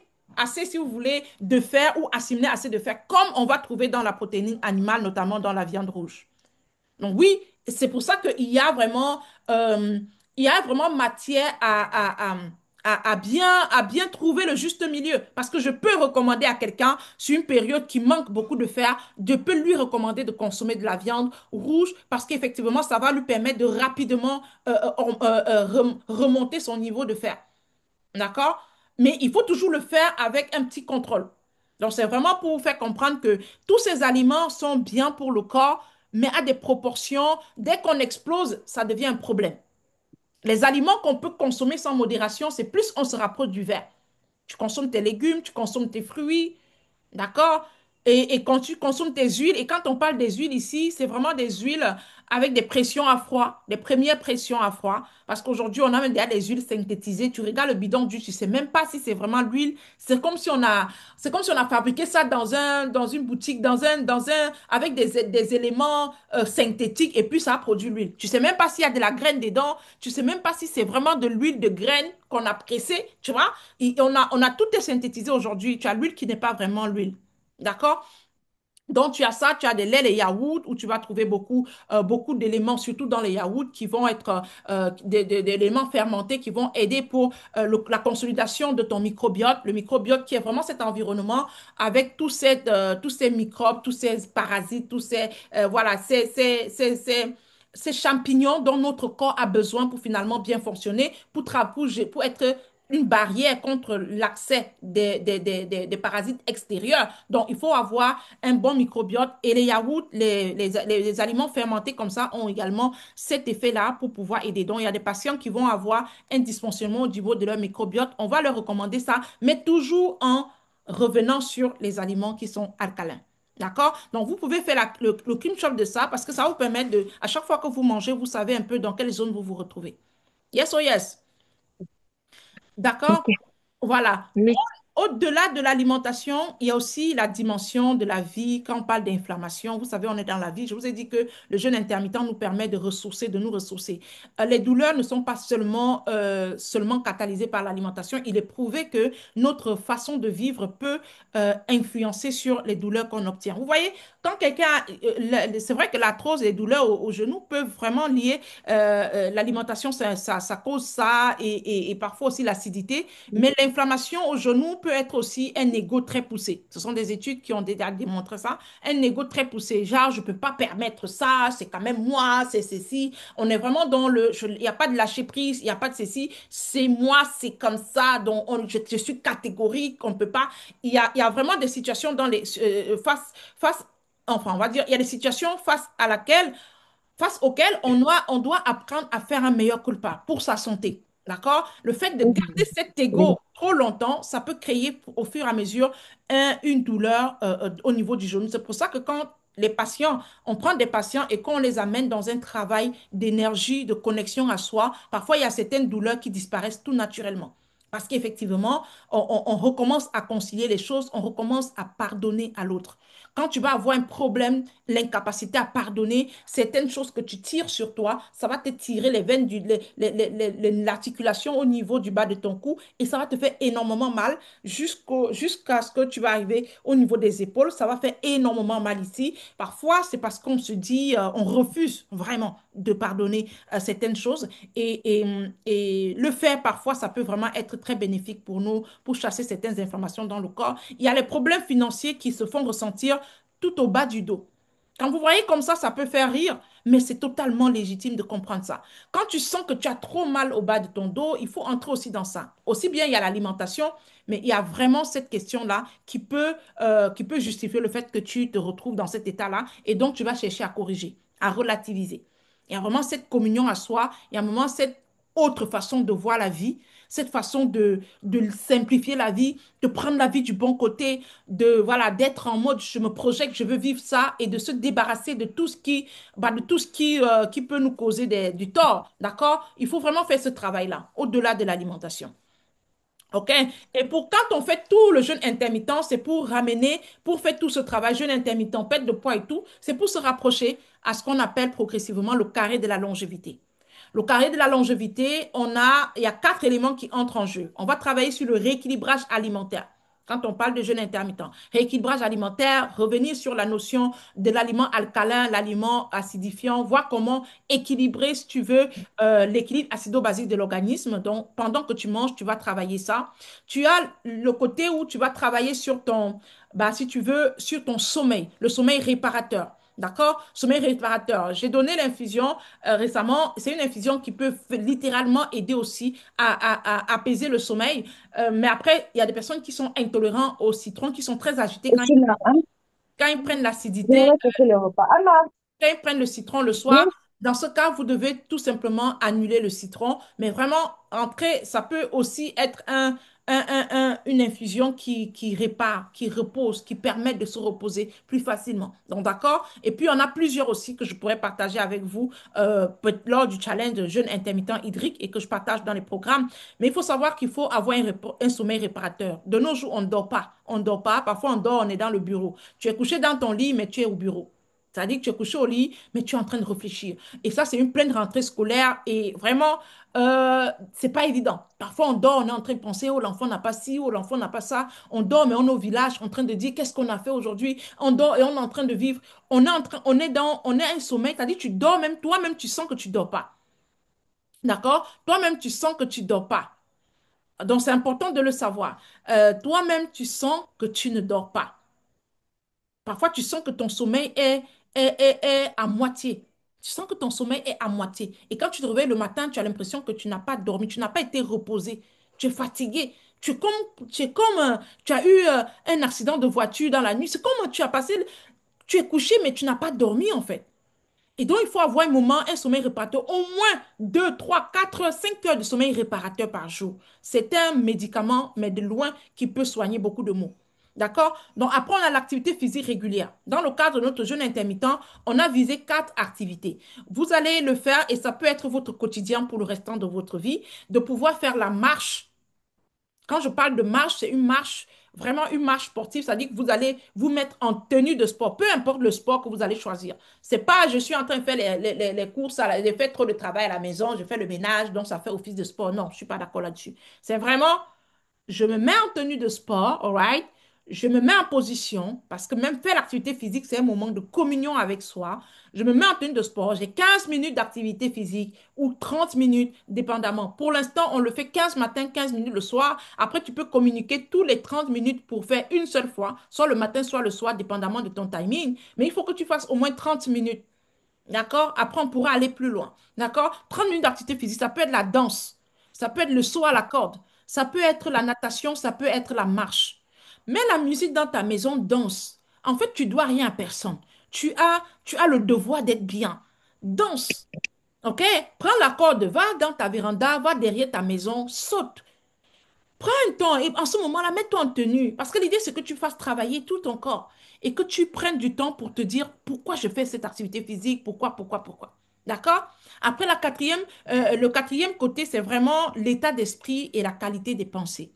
si vous voulez, de fer ou assimiler assez de fer, comme on va trouver dans la protéine animale, notamment dans la viande rouge. Donc oui, c'est pour ça euh, il y a vraiment matière à bien trouver le juste milieu. Parce que je peux recommander à quelqu'un, sur une période qui manque beaucoup de fer, je peux lui recommander de consommer de la viande rouge parce qu'effectivement, ça va lui permettre de rapidement remonter son niveau de fer. D'accord? Mais il faut toujours le faire avec un petit contrôle. Donc, c'est vraiment pour vous faire comprendre que tous ces aliments sont bien pour le corps, mais à des proportions, dès qu'on explose, ça devient un problème. Les aliments qu'on peut consommer sans modération, c'est plus on se rapproche du vert. Tu consommes tes légumes, tu consommes tes fruits, d'accord? Et quand tu consommes tes huiles, et quand on parle des huiles ici, c'est vraiment des huiles avec des pressions à froid, des premières pressions à froid. Parce qu'aujourd'hui, on a même déjà des huiles synthétisées. Tu regardes le bidon d'huile, tu sais même pas si c'est vraiment l'huile. C'est comme si on a fabriqué ça dans une boutique, avec des éléments synthétiques, et puis ça a produit l'huile. Tu sais même pas s'il y a de la graine dedans. Tu sais même pas si c'est vraiment de l'huile de graine qu'on a pressée, tu vois? On a tout est synthétisé aujourd'hui. Tu as l'huile qui n'est pas vraiment l'huile. D'accord? Donc, tu as ça, tu as des laits, les yaourts, où tu vas trouver beaucoup d'éléments, surtout dans les yaourts, qui vont être des éléments fermentés qui vont aider pour la consolidation de ton microbiote. Le microbiote qui est vraiment cet environnement avec tous ces microbes, tous ces parasites, voilà, ces champignons dont notre corps a besoin pour finalement bien fonctionner, pour être une barrière contre l'accès des parasites extérieurs. Donc, il faut avoir un bon microbiote et les yaourts, les aliments fermentés comme ça ont également cet effet-là pour pouvoir aider. Donc, il y a des patients qui vont avoir un dysfonctionnement au niveau de leur microbiote. On va leur recommander ça, mais toujours en revenant sur les aliments qui sont alcalins. D'accord? Donc, vous pouvez faire le clean shop de ça parce que ça vous permet à chaque fois que vous mangez, vous savez un peu dans quelle zone vous vous retrouvez. Yes or yes? D'accord? ok. Voilà. Oui. Au-delà de l'alimentation, il y a aussi la dimension de la vie. Quand on parle d'inflammation, vous savez, on est dans la vie. Je vous ai dit que le jeûne intermittent nous permet de ressourcer, de nous ressourcer. Les douleurs ne sont pas seulement catalysées par l'alimentation. Il est prouvé que notre façon de vivre peut influencer sur les douleurs qu'on obtient. Vous voyez, quand quelqu'un, c'est vrai que l'arthrose et les douleurs au genou peuvent vraiment lier l'alimentation, ça cause ça et parfois aussi l'acidité. Mais l'inflammation au genou peut être aussi un ego très poussé. Ce sont des études qui ont déjà démontré ça. Un ego très poussé, genre, je ne peux pas permettre ça, c'est quand même moi, c'est ceci. On est vraiment dans il n'y a pas de lâcher prise, il n'y a pas de ceci, c'est moi, c'est comme ça, donc je suis catégorique, on ne peut pas. Il y a vraiment des situations enfin, on va dire, il y a des situations face auxquelles on doit apprendre à faire un meilleur culpa pour sa santé. D'accord? Le fait de garder Mhm. cet Oui. ego trop longtemps, ça peut créer au fur et à mesure une douleur au niveau du genou. C'est pour ça que quand on prend des patients et qu'on les amène dans un travail d'énergie, de connexion à soi, parfois il y a certaines douleurs qui disparaissent tout naturellement. Parce qu'effectivement, on recommence à concilier les choses, on recommence à pardonner à l'autre. Quand tu vas avoir un problème, l'incapacité à pardonner certaines choses que tu tires sur toi, ça va te tirer les veines, l'articulation au niveau du bas de ton cou et ça va te faire énormément mal jusqu'à ce que tu vas arriver au niveau des épaules. Ça va faire énormément mal ici. Parfois, c'est parce qu'on se dit, on refuse vraiment de pardonner certaines choses et le faire parfois, ça peut vraiment être très bénéfique pour nous, pour chasser certaines inflammations dans le corps. Il y a les problèmes financiers qui se font ressentir tout au bas du dos. Quand vous voyez comme ça peut faire rire, mais c'est totalement légitime de comprendre ça. Quand tu sens que tu as trop mal au bas de ton dos, il faut entrer aussi dans ça. Aussi bien, il y a l'alimentation, mais il y a vraiment cette question-là qui peut justifier le fait que tu te retrouves dans cet état-là et donc tu vas chercher à corriger, à relativiser. Il y a vraiment cette communion à soi, il y a vraiment cette autre façon de voir la vie, cette façon de simplifier la vie, de prendre la vie du bon côté, voilà, d'être en mode je me projette, je veux vivre ça et de se débarrasser de tout ce qui peut nous causer du tort, d'accord? Il faut vraiment faire ce travail-là, au-delà de l'alimentation. OK? Et quand on fait tout le jeûne intermittent, c'est pour faire tout ce travail, jeûne intermittent, perte de poids et tout, c'est pour se rapprocher à ce qu'on appelle progressivement le carré de la longévité. Le carré de la longévité, il y a 4 éléments qui entrent en jeu. On va travailler sur le rééquilibrage alimentaire. Quand on parle de jeûne intermittent, rééquilibrage alimentaire, revenir sur la notion de l'aliment alcalin, l'aliment acidifiant, voir comment équilibrer, si tu veux, l'équilibre acido-basique de l'organisme. Donc, pendant que tu manges, tu vas travailler ça. Tu as le côté où tu vas travailler si tu veux, sur ton sommeil, le sommeil réparateur. D'accord? Sommeil réparateur. J'ai donné l'infusion récemment. C'est une infusion qui peut littéralement aider aussi à apaiser le sommeil. Mais après, il y a des personnes qui sont intolérantes au citron, qui sont très agitées Et tu n'as pas, quand ils prennent l'acidité, j'aimerais chercher le repas. Anna, quand ils prennent le citron le oui, soir. Dans ce cas, vous devez tout simplement annuler le citron. Mais vraiment, après, ça peut aussi être une infusion qui répare, qui repose, qui permet de se reposer plus facilement. Donc, d'accord? Et puis, on a plusieurs aussi que je pourrais partager avec vous lors du challenge de jeûne intermittent hydrique et que je partage dans les programmes. Mais il faut savoir qu'il faut avoir un sommeil réparateur. De nos jours, on ne dort pas. On ne dort pas. Parfois, on dort, on est dans le bureau. Tu es couché dans ton lit, mais tu es au bureau. C'est-à-dire que tu es couché au lit, mais tu es en train de réfléchir. Et ça, c'est une pleine rentrée scolaire et vraiment, c'est pas évident. Parfois, on dort, on est en train de penser, oh, l'enfant n'a pas ci, oh, l'enfant n'a pas ça. On dort, mais on est au village, en train de dire, qu'est-ce qu'on a fait aujourd'hui? On dort et on est en train de vivre. On est un sommeil, c'est-à-dire tu dors même, toi-même, tu sens que tu dors pas. D'accord? Toi-même, tu sens que tu dors pas. Donc, c'est important de le savoir. Toi-même, tu sens que tu ne dors pas. Parfois, tu sens que ton sommeil est à moitié. Tu sens que ton sommeil est à moitié. Et quand tu te réveilles le matin, tu as l'impression que tu n'as pas dormi, tu n'as pas été reposé. Tu es fatigué. Tu as eu un accident de voiture dans la nuit. C'est comme tu es couché, mais tu n'as pas dormi en fait. Et donc, il faut avoir un moment, un sommeil réparateur, au moins 2, 3, 4, 5 heures de sommeil réparateur par jour. C'est un médicament, mais de loin, qui peut soigner beaucoup de maux. D'accord? Donc, après, on a l'activité physique régulière. Dans le cadre de notre jeûne intermittent, on a visé 4 activités. Vous allez le faire et ça peut être votre quotidien pour le restant de votre vie, de pouvoir faire la marche Quand je parle de marche, c'est une marche, vraiment une marche sportive, c'est-à-dire que vous allez vous mettre en tenue de sport, peu importe le sport que vous allez choisir. C'est pas, je suis en train de faire les courses, j'ai fait trop de travail à la maison, je fais le ménage, donc ça fait office de sport. Non, je suis pas d'accord là-dessus. C'est vraiment je me mets en tenue de sport, all right? Je me mets en position, parce que même faire l'activité physique, c'est un moment de communion avec soi. Je me mets en tenue de sport, j'ai 15 minutes d'activité physique ou 30 minutes, dépendamment. Pour l'instant, on le fait 15 matin, 15 minutes le soir. Après, tu peux communiquer tous les 30 minutes pour faire une seule fois, soit le matin, soit le soir, dépendamment de ton timing. Mais il faut que tu fasses au moins 30 minutes. D'accord? Après, on pourra aller plus loin. D'accord? 30 minutes d'activité physique, ça peut être la danse, ça peut être le saut à la corde, ça peut être la natation, ça peut être la marche. Mets la musique dans ta maison, danse. En fait, tu dois rien à personne. Tu as le devoir d'être bien. Danse. OK? Prends la corde, va dans ta véranda, va derrière ta maison, saute. Prends un temps et en ce moment-là, mets-toi en tenue. Parce que l'idée, c'est que tu fasses travailler tout ton corps et que tu prennes du temps pour te dire pourquoi je fais cette activité physique, pourquoi. D'accord? Après, le quatrième côté, c'est vraiment l'état d'esprit et la qualité des pensées.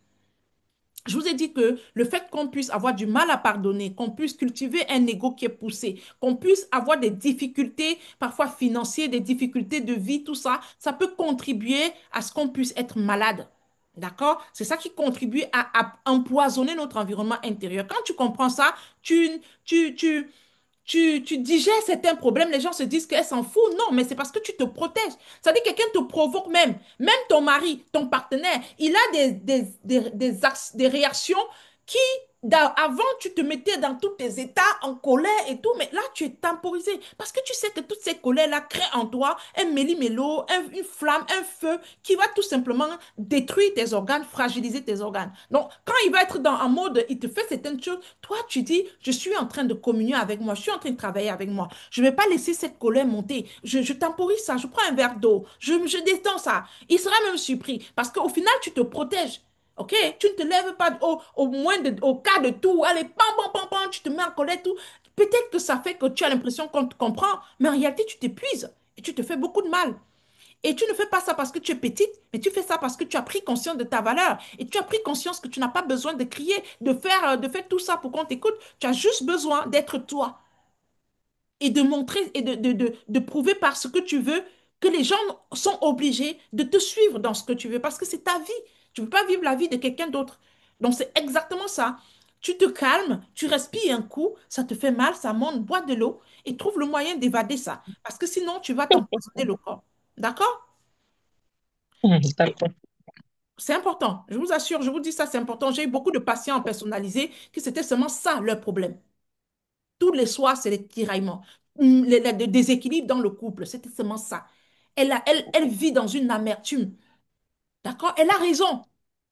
Je vous ai dit que le fait qu'on puisse avoir du mal à pardonner, qu'on puisse cultiver un ego qui est poussé, qu'on puisse avoir des difficultés, parfois financières, des difficultés de vie, tout ça, ça peut contribuer à ce qu'on puisse être malade. D'accord? C'est ça qui contribue à empoisonner notre environnement intérieur. Quand tu comprends ça, tu, tu, tu, tu digères certains problèmes, les gens se disent qu'elle s'en fout. Non, mais c'est parce que tu te protèges. C'est-à-dire que quelqu'un te provoque même. Même ton mari, ton partenaire, il a des réactions qui, avant, tu te mettais dans tous tes états en colère et tout, mais là, tu es temporisé. Parce que tu sais que toutes ces colères-là créent en toi un méli-mélo, une flamme, un feu qui va tout simplement détruire tes organes, fragiliser tes organes. Donc, quand il va être en mode, il te fait certaines choses, toi, tu dis, je suis en train de communier avec moi, je suis en train de travailler avec moi. Je ne vais pas laisser cette colère monter. Je temporise ça, je prends un verre d'eau, je détends ça. Il sera même surpris parce qu'au final, tu te protèges. OK? Tu ne te lèves pas au cas de tout. Allez, pam, pam, pam, pam, tu te mets en colère, tout. Peut-être que ça fait que tu as l'impression qu'on te comprend, mais en réalité, tu t'épuises et tu te fais beaucoup de mal. Et tu ne fais pas ça parce que tu es petite, mais tu fais ça parce que tu as pris conscience de ta valeur. Et tu as pris conscience que tu n'as pas besoin de crier, de faire tout ça pour qu'on t'écoute. Tu as juste besoin d'être toi et de montrer et de prouver par ce que tu veux que les gens sont obligés de te suivre dans ce que tu veux parce que c'est ta vie. Tu ne peux pas vivre la vie de quelqu'un d'autre. Donc c'est exactement ça. Tu te calmes, tu respires un coup, ça te fait mal, ça monte, bois de l'eau et trouve le moyen d'évader ça. Parce que sinon, tu vas t'empoisonner le corps. D'accord? D'accord. C'est important. Je vous assure, je vous dis ça, c'est important. J'ai eu beaucoup de patients personnalisés qui c'était seulement ça leur problème. Tous les soirs, c'est les tiraillements, le déséquilibre dans le couple. C'était seulement ça. Elle vit dans une amertume. D'accord? Elle a raison.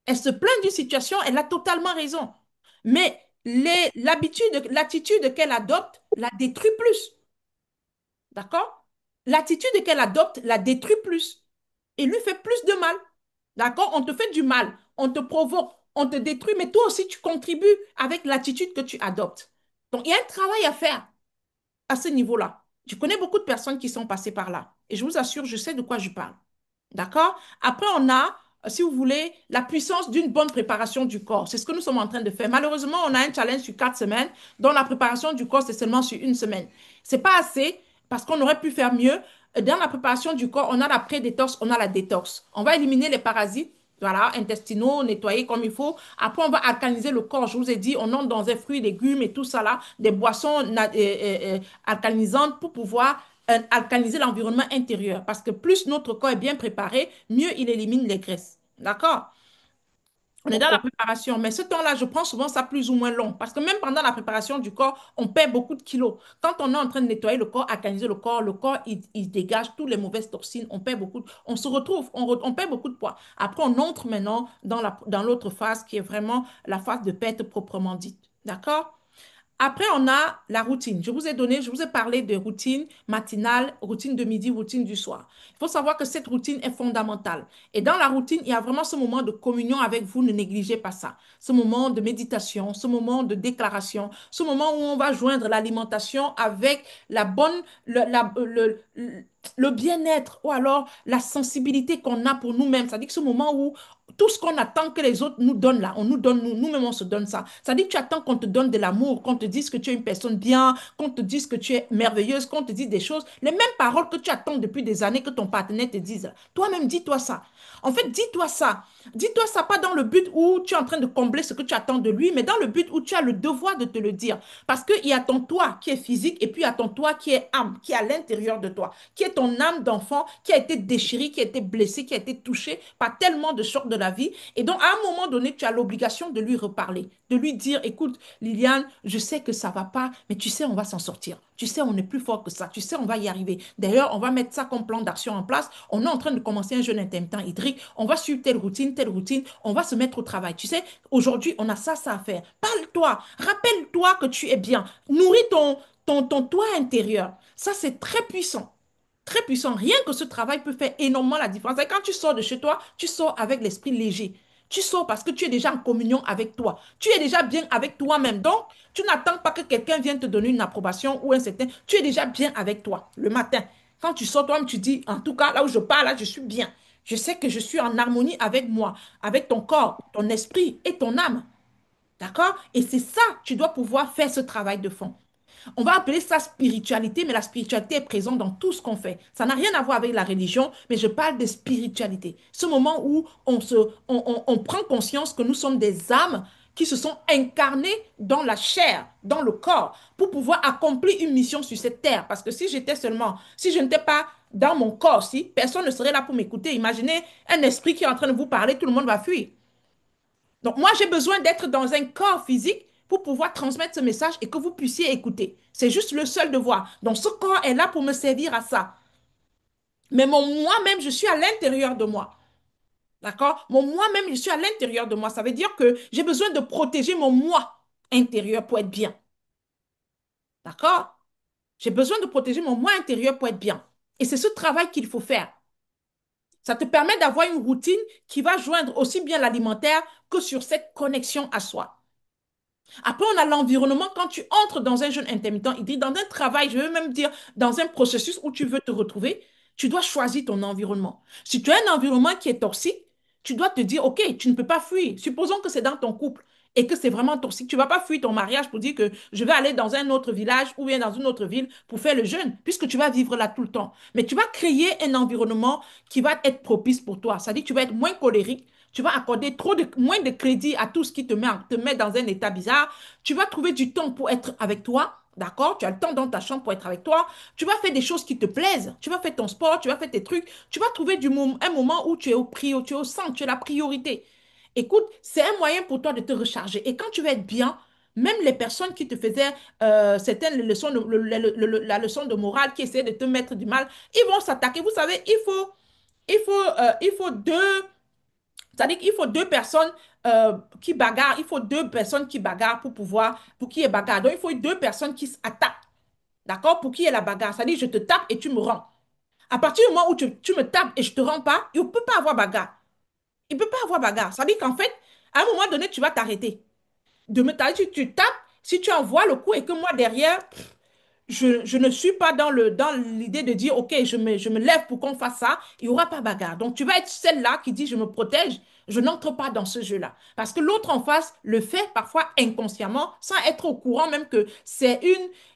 Elle se plaint d'une situation, elle a totalement raison. Mais l'attitude qu'elle adopte la détruit plus. D'accord? L'attitude qu'elle adopte la détruit plus. Et lui fait plus de mal. D'accord? On te fait du mal, on te provoque, on te détruit, mais toi aussi, tu contribues avec l'attitude que tu adoptes. Donc, il y a un travail à faire à ce niveau-là. Je connais beaucoup de personnes qui sont passées par là. Et je vous assure, je sais de quoi je parle. D'accord? Après, on a, si vous voulez, la puissance d'une bonne préparation du corps. C'est ce que nous sommes en train de faire. Malheureusement, on a un challenge sur 4 semaines, dont la préparation du corps, c'est seulement sur une semaine. C'est pas assez parce qu'on aurait pu faire mieux. Dans la préparation du corps, on a la pré-détox, on a la détox. On va éliminer les parasites, voilà, intestinaux, nettoyer comme il faut. Après, on va alcaliniser le corps. Je vous ai dit, on entre dans des fruits, légumes et tout ça là, des boissons alcalinisantes pour pouvoir alcaliniser l'environnement intérieur. Parce que plus notre corps est bien préparé, mieux il élimine les graisses. D'accord? On est dans la D'accord. préparation, mais ce temps-là, je prends souvent ça plus ou moins long. Parce que même pendant la préparation du corps, on perd beaucoup de kilos. Quand on est en train de nettoyer alcaliniser le corps, il dégage toutes les mauvaises toxines. On perd beaucoup, on se retrouve, on perd beaucoup de poids. Après, on entre maintenant dans l'autre phase qui est vraiment la phase de perte proprement dite. D'accord? Après, on a la routine. Je vous ai parlé de routine matinale, routine de midi, routine du soir. Il faut savoir que cette routine est fondamentale. Et dans la routine, il y a vraiment ce moment de communion avec vous. Ne négligez pas ça. Ce moment de méditation, ce moment de déclaration, ce moment où on va joindre l'alimentation avec la bonne, le bien-être ou alors la sensibilité qu'on a pour nous-mêmes. C'est-à-dire que ce moment où tout ce qu'on attend que les autres nous donnent là, on nous donne, nous-mêmes, on se donne ça. Ça dit que tu attends qu'on te donne de l'amour, qu'on te dise que tu es une personne bien, qu'on te dise que tu es merveilleuse, qu'on te dise des choses, les mêmes paroles que tu attends depuis des années que ton partenaire te dise. Toi-même, dis-toi ça. En fait, dis-toi ça. Dis-toi ça pas dans le but où tu es en train de combler ce que tu attends de lui, mais dans le but où tu as le devoir de te le dire. Parce qu'il y a ton toi qui est physique et puis il y a ton toi qui est âme, qui est à l'intérieur de toi, qui est ton âme d'enfant, qui a été déchirée, qui a été blessée, qui a été touchée par tellement de chocs de la vie. Et donc, à un moment donné, tu as l'obligation de lui reparler, de lui dire, écoute, Liliane, je sais que ça va pas, mais tu sais, on va s'en sortir. Tu sais, on est plus fort que ça. Tu sais, on va y arriver. D'ailleurs, on va mettre ça comme plan d'action en place. On est en train de commencer un jeûne intermittent hydrique. On va suivre telle routine, telle routine. On va se mettre au travail. Tu sais, aujourd'hui, on a ça à faire. Parle-toi. Rappelle-toi que tu es bien. Nourris ton toi intérieur. Ça, c'est très puissant. Très puissant. Rien que ce travail peut faire énormément la différence. Et quand tu sors de chez toi, tu sors avec l'esprit léger. Tu sors parce que tu es déjà en communion avec toi. Tu es déjà bien avec toi-même. Donc, tu n'attends pas que quelqu'un vienne te donner une approbation ou un certain. Tu es déjà bien avec toi le matin. Quand tu sors toi-même, tu dis, en tout cas, là où je parle, là, je suis bien. Je sais que je suis en harmonie avec moi, avec ton corps, ton esprit et ton âme. D'accord? Et c'est ça, tu dois pouvoir faire ce travail de fond. On va appeler ça spiritualité, mais la spiritualité est présente dans tout ce qu'on fait. Ça n'a rien à voir avec la religion, mais je parle de spiritualité. Ce moment où on prend conscience que nous sommes des âmes qui se sont incarnées dans la chair, dans le corps, pour pouvoir accomplir une mission sur cette terre. Parce que si je n'étais pas dans mon corps, si personne ne serait là pour m'écouter. Imaginez un esprit qui est en train de vous parler, tout le monde va fuir. Donc, moi, j'ai besoin d'être dans un corps physique pour pouvoir transmettre ce message et que vous puissiez écouter. C'est juste le seul devoir. Donc, ce corps est là pour me servir à ça. Mais mon moi-même, je suis à l'intérieur de moi. D'accord? Mon moi-même, je suis à l'intérieur de moi. Ça veut dire que j'ai besoin de protéger mon moi intérieur pour être bien. D'accord? J'ai besoin de protéger mon moi intérieur pour être bien. Et c'est ce travail qu'il faut faire. Ça te permet d'avoir une routine qui va joindre aussi bien l'alimentaire que sur cette connexion à soi. Après, on a l'environnement quand tu entres dans un jeûne intermittent. Il dit dans un travail, je veux même dire dans un processus où tu veux te retrouver, tu dois choisir ton environnement. Si tu as un environnement qui est toxique, tu dois te dire, OK, tu ne peux pas fuir. Supposons que c'est dans ton couple et que c'est vraiment toxique. Tu ne vas pas fuir ton mariage pour dire que je vais aller dans un autre village ou bien dans une autre ville pour faire le jeûne, puisque tu vas vivre là tout le temps. Mais tu vas créer un environnement qui va être propice pour toi. Ça dit que tu vas être moins colérique, tu vas accorder moins de crédit à tout ce qui te met dans un état bizarre. Tu vas trouver du temps pour être avec toi. D'accord? Tu as le temps dans ta chambre pour être avec toi. Tu vas faire des choses qui te plaisent. Tu vas faire ton sport, tu vas faire tes trucs. Tu vas trouver un moment où tu es tu es au centre, tu es la priorité. Écoute, c'est un moyen pour toi de te recharger. Et quand tu vas être bien, même les personnes qui te faisaient certaines leçons, la leçon de morale, qui essaient de te mettre du mal, ils vont s'attaquer. Vous savez, il faut deux. C'est-à-dire qu'il faut deux personnes qui bagarrent, il faut deux personnes qui bagarrent pour qu'il y ait bagarre. Donc, il faut deux personnes qui s'attaquent, d'accord, pour qu'il y ait la bagarre. C'est-à-dire, je te tape et tu me rends. À partir du moment où tu me tapes et je ne te rends pas, il ne peut pas avoir bagarre. Il ne peut pas avoir bagarre. C'est-à-dire qu'en fait, à un moment donné, tu vas t'arrêter. Tu tapes, si tu envoies le coup et que moi derrière, je ne suis pas dans l'idée de dire, OK, je me lève pour qu'on fasse ça, il n'y aura pas bagarre. Donc, tu vas être celle-là qui dit, je me protège, je n'entre pas dans ce jeu-là. Parce que l'autre en face le fait parfois inconsciemment, sans être au courant même que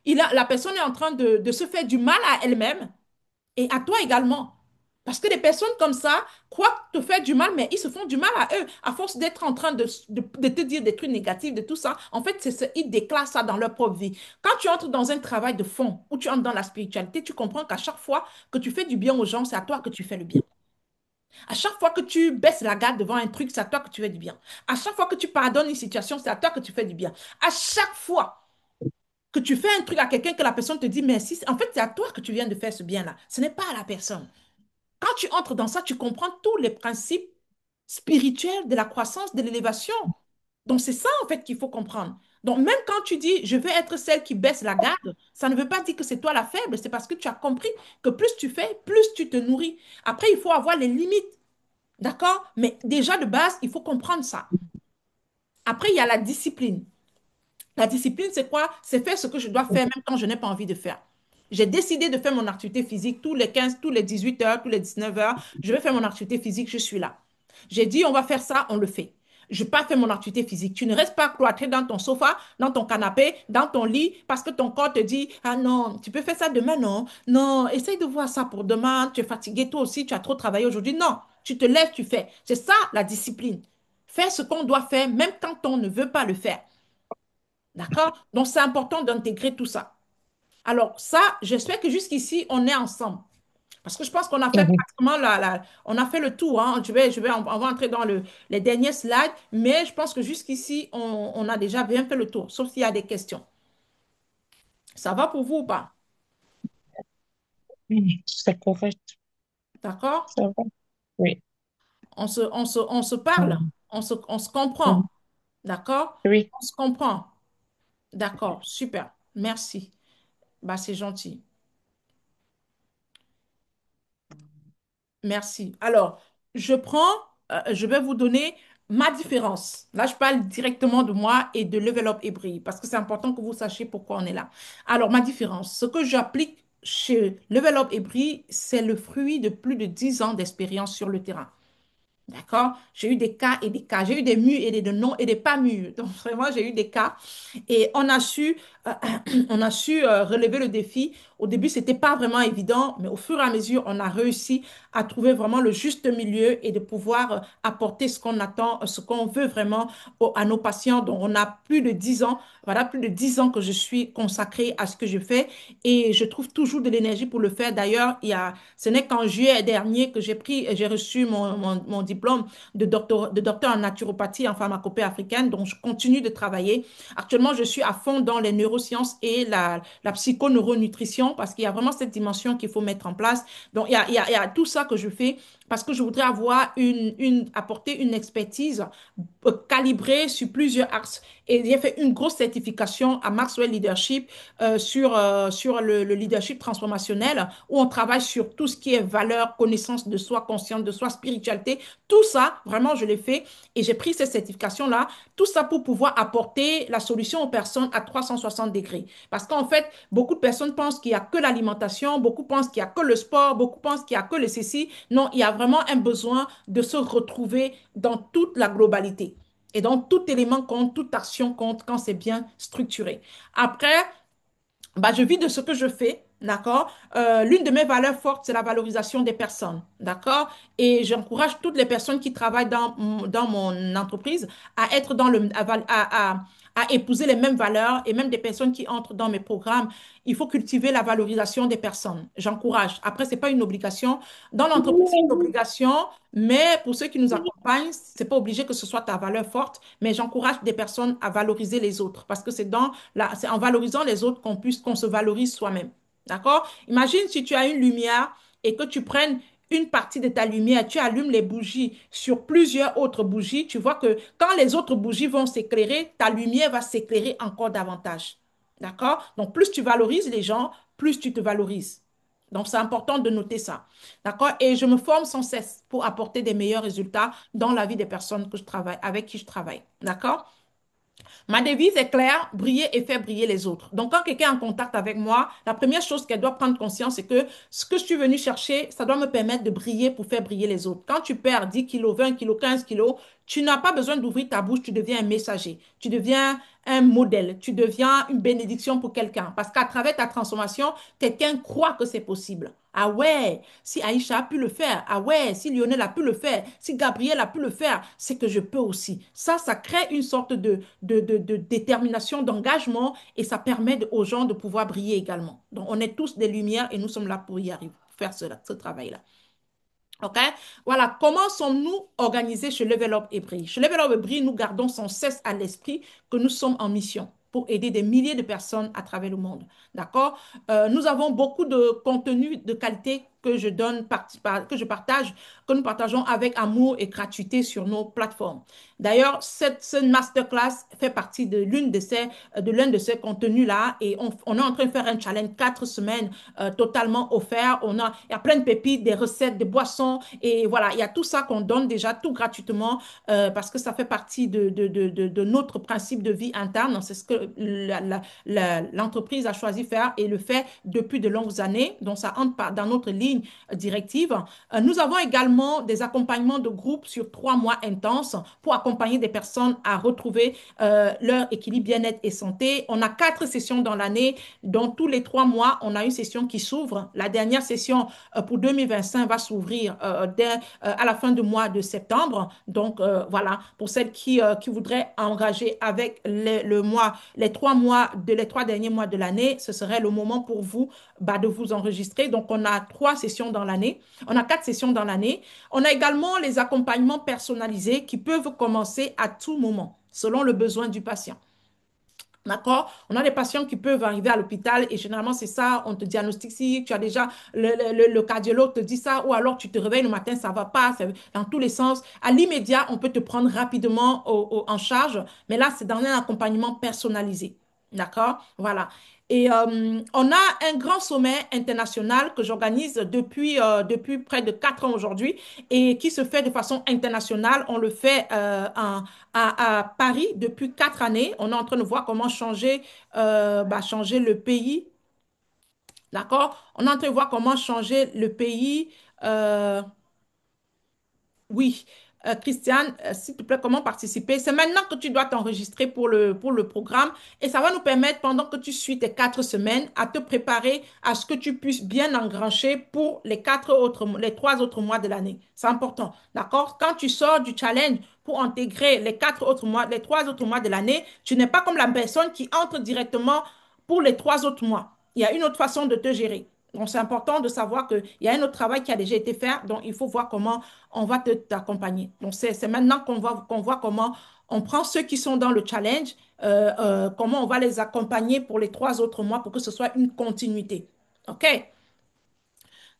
la personne est en train de se faire du mal à elle-même et à toi également. Parce que des personnes comme ça croient te faire du mal, mais ils se font du mal à eux. À force d'être en train de te dire des trucs négatifs, de tout ça, en fait, ils déclarent ça dans leur propre vie. Quand tu entres dans un travail de fond, où tu entres dans la spiritualité, tu comprends qu'à chaque fois que tu fais du bien aux gens, c'est à toi que tu fais le bien. À chaque fois que tu baisses la garde devant un truc, c'est à toi que tu fais du bien. À chaque fois que tu pardonnes une situation, c'est à toi que tu fais du bien. À chaque fois que tu fais un truc à quelqu'un que la personne te dit merci, en fait, c'est à toi que tu viens de faire ce bien-là. Ce n'est pas à la personne. Quand tu entres dans ça, tu comprends tous les principes spirituels de la croissance, de l'élévation. Donc, c'est ça, en fait, qu'il faut comprendre. Donc, même quand tu dis, je veux être celle qui baisse la garde, ça ne veut pas dire que c'est toi la faible, c'est parce que tu as compris que plus tu fais, plus tu te nourris. Après, il faut avoir les limites, d'accord? Mais déjà, de base, il faut comprendre ça. Après, il y a la discipline. La discipline, c'est quoi? C'est faire ce que je dois faire même quand je n'ai pas envie de faire. J'ai décidé de faire mon activité physique tous les 15, tous les 18 heures, tous les 19 heures. Je vais faire mon activité physique, je suis là. J'ai dit, on va faire ça, on le fait. Je n'ai pas fait mon activité physique. Tu ne restes pas cloîtré dans ton sofa, dans ton canapé, dans ton lit, parce que ton corps te dit, ah non, tu peux faire ça demain, non? Non, essaye de voir ça pour demain. Tu es fatigué, toi aussi, tu as trop travaillé aujourd'hui. Non, tu te lèves, tu fais. C'est ça la discipline. Faire ce qu'on doit faire, même quand on ne veut pas le faire. D'accord? Donc, c'est important d'intégrer tout ça. Alors, ça, j'espère que jusqu'ici, on est ensemble. Parce que je pense qu'on a fait Mhm. pratiquement on a fait le tour, hein. On va entrer dans les derniers slides, mais je pense que jusqu'ici, on a déjà bien fait le tour, sauf s'il y a des questions. Ça va pour vous ou pas? C'est correct. D'accord? Ça va. Oui. On se parle, Mhm. on se comprend. Mhm. D'accord? Oui. On se comprend. D'accord, super. Merci. Bah, c'est gentil. Merci. Alors, je vais vous donner ma différence. Là, je parle directement de moi et de Level Up Hebrew parce que c'est important que vous sachiez pourquoi on est là. Alors, ma différence, ce que j'applique chez Level Up Hebrew, c'est le fruit de plus de 10 ans d'expérience sur le terrain. D'accord? J'ai eu des cas et des cas. J'ai eu des mûrs et des non et des pas mûrs. Donc, vraiment, j'ai eu des cas. Et euh, on a su relever le défi. Au début, c'était pas vraiment évident, mais au fur et à mesure, on a réussi à trouver vraiment le juste milieu et de pouvoir apporter ce qu'on attend, ce qu'on veut vraiment à nos patients. Donc, on a plus de 10 ans. Voilà, plus de 10 ans que je suis consacrée à ce que je fais et je trouve toujours de l'énergie pour le faire. D'ailleurs, ce n'est qu'en juillet dernier que j'ai reçu mon diplôme de docteur en naturopathie en pharmacopée africaine. Donc, je continue de travailler. Actuellement, je suis à fond dans les neurosciences et la psychoneuronutrition parce qu'il y a vraiment cette dimension qu'il faut mettre en place. Donc, il y a tout ça que je fais parce que je voudrais apporter une expertise calibrée sur plusieurs axes. Et j'ai fait une grosse certification à Maxwell Leadership sur le leadership transformationnel où on travaille sur tout ce qui est valeur, connaissance de soi, conscience de soi, spiritualité. Tout ça, vraiment, je l'ai fait et j'ai pris cette certification-là. Tout ça pour pouvoir apporter la solution aux personnes à 360 degrés. Parce qu'en fait, beaucoup de personnes pensent qu'il n'y a que l'alimentation, beaucoup pensent qu'il n'y a que le sport, beaucoup pensent qu'il n'y a que le ceci. Non, il y a vraiment un besoin de se retrouver dans toute la globalité. Et donc, tout élément compte, toute action compte quand c'est bien structuré. Après, bah, je vis de ce que je fais, d'accord? L'une de mes valeurs fortes, c'est la valorisation des personnes, d'accord? Et j'encourage toutes les personnes qui travaillent dans mon entreprise à être à épouser les mêmes valeurs et même des personnes qui entrent dans mes programmes. Il faut cultiver la valorisation des personnes. J'encourage. Après, c'est pas une obligation. Dans l'entreprise, c'est une obligation, mais pour ceux qui nous accompagnent, c'est pas obligé que ce soit ta valeur forte, mais j'encourage des personnes à valoriser les autres parce que c'est en valorisant les autres qu'on se valorise soi-même. D'accord? Imagine si tu as une lumière et que tu prennes une partie de ta lumière, tu allumes les bougies sur plusieurs autres bougies, tu vois que quand les autres bougies vont s'éclairer, ta lumière va s'éclairer encore davantage. D'accord? Donc, plus tu valorises les gens, plus tu te valorises. Donc, c'est important de noter ça. D'accord? Et je me forme sans cesse pour apporter des meilleurs résultats dans la vie des personnes avec qui je travaille. D'accord? Ma devise est claire, briller et faire briller les autres. Donc, quand quelqu'un est en contact avec moi, la première chose qu'elle doit prendre conscience, c'est que ce que je suis venu chercher, ça doit me permettre de briller pour faire briller les autres. Quand tu perds 10 kilos, 20 kilos, 15 kilos, tu n'as pas besoin d'ouvrir ta bouche, tu deviens un messager, tu deviens un modèle, tu deviens une bénédiction pour quelqu'un. Parce qu'à travers ta transformation, quelqu'un croit que c'est possible. Ah ouais, si Aïcha a pu le faire, ah ouais, si Lionel a pu le faire, si Gabriel a pu le faire, c'est que je peux aussi. Ça crée une sorte de détermination, d'engagement et ça permet aux gens de pouvoir briller également. Donc, on est tous des lumières et nous sommes là pour y arriver, pour faire ce travail-là. OK? Voilà, comment sommes-nous organisés chez Level Up Hebrew? Chez Level Up Hebrew, nous gardons sans cesse à l'esprit que nous sommes en mission pour aider des milliers de personnes à travers le monde. D'accord? Nous avons beaucoup de contenu de qualité que je partage, que nous partageons avec amour et gratuité sur nos plateformes. D'ailleurs, cette masterclass fait partie de l'un de ces contenus-là et on est en train de faire un challenge 4 semaines totalement offert. Il y a plein de pépites, des recettes, des boissons et voilà, il y a tout ça qu'on donne déjà tout gratuitement parce que ça fait partie de notre principe de vie interne. C'est ce que l'entreprise a choisi de faire et le fait depuis de longues années. Donc, ça entre dans notre livre ligne directive. Nous avons également des accompagnements de groupe sur 3 mois intenses pour accompagner des personnes à retrouver leur équilibre bien-être et santé. On a 4 sessions dans l'année, dont tous les 3 mois, on a une session qui s'ouvre. La dernière session pour 2025 va s'ouvrir à la fin du mois de septembre. Donc, voilà, pour celles qui voudraient engager avec les 3 mois, les 3 derniers mois de l'année, ce serait le moment pour vous de vous enregistrer. Donc, on a 3 sessions dans l'année. On a 4 sessions dans l'année. On a également les accompagnements personnalisés qui peuvent commencer à tout moment, selon le besoin du patient. D'accord? On a des patients qui peuvent arriver à l'hôpital et généralement, c'est ça, on te diagnostique si tu as déjà, le cardiologue te dit ça ou alors tu te réveilles le matin, ça ne va pas, c'est dans tous les sens. À l'immédiat, on peut te prendre rapidement en charge, mais là, c'est dans un accompagnement personnalisé. D'accord? Voilà. Et on a un grand sommet international que j'organise depuis près de 4 ans aujourd'hui et qui se fait de façon internationale. On le fait à Paris depuis 4 années. On est en train de voir comment changer le pays. D'accord? On est en train de voir comment changer le pays. euh, oui, Christiane, s'il te plaît, comment participer? C'est maintenant que tu dois t'enregistrer pour le programme et ça va nous permettre, pendant que tu suis tes 4 semaines, à te préparer à ce que tu puisses bien engrancher pour les 3 autres mois de l'année. C'est important, d'accord? Quand tu sors du challenge pour intégrer les 4 autres mois, les 3 autres mois de l'année, tu n'es pas comme la personne qui entre directement pour les 3 autres mois. Il y a une autre façon de te gérer. Donc, c'est important de savoir qu'il y a un autre travail qui a déjà été fait. Donc, il faut voir comment on va t'accompagner. Donc, c'est maintenant qu'on voit comment on prend ceux qui sont dans le challenge, comment on va les accompagner pour les 3 autres mois pour que ce soit une continuité. OK?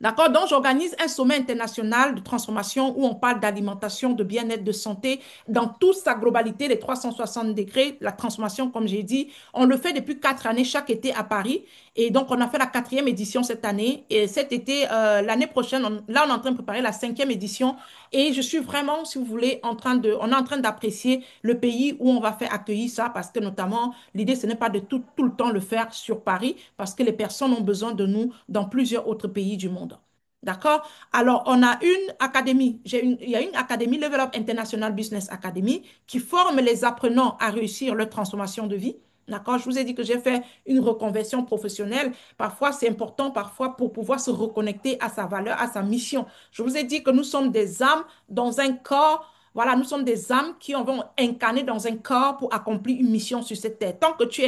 D'accord? Donc, j'organise un sommet international de transformation où on parle d'alimentation, de bien-être, de santé, dans toute sa globalité, les 360 degrés, la transformation, comme j'ai dit. On le fait depuis 4 années, chaque été à Paris. Et donc, on a fait la 4e édition cette année. Et cet été, l'année prochaine, là, on est en train de préparer la 5e édition. Et je suis vraiment, si vous voulez, on est en train d'apprécier le pays où on va faire accueillir ça, parce que notamment, l'idée, ce n'est pas de tout le temps le faire sur Paris, parce que les personnes ont besoin de nous dans plusieurs autres pays du monde. D'accord? Alors, on a une académie. Il y a une académie, Level Up International Business Academy, qui forme les apprenants à réussir leur transformation de vie. D'accord? Je vous ai dit que j'ai fait une reconversion professionnelle. Parfois, c'est important, parfois, pour pouvoir se reconnecter à sa valeur, à sa mission. Je vous ai dit que nous sommes des âmes dans un corps. Voilà, nous sommes des âmes qui vont incarner dans un corps pour accomplir une mission sur cette terre. Tant que tu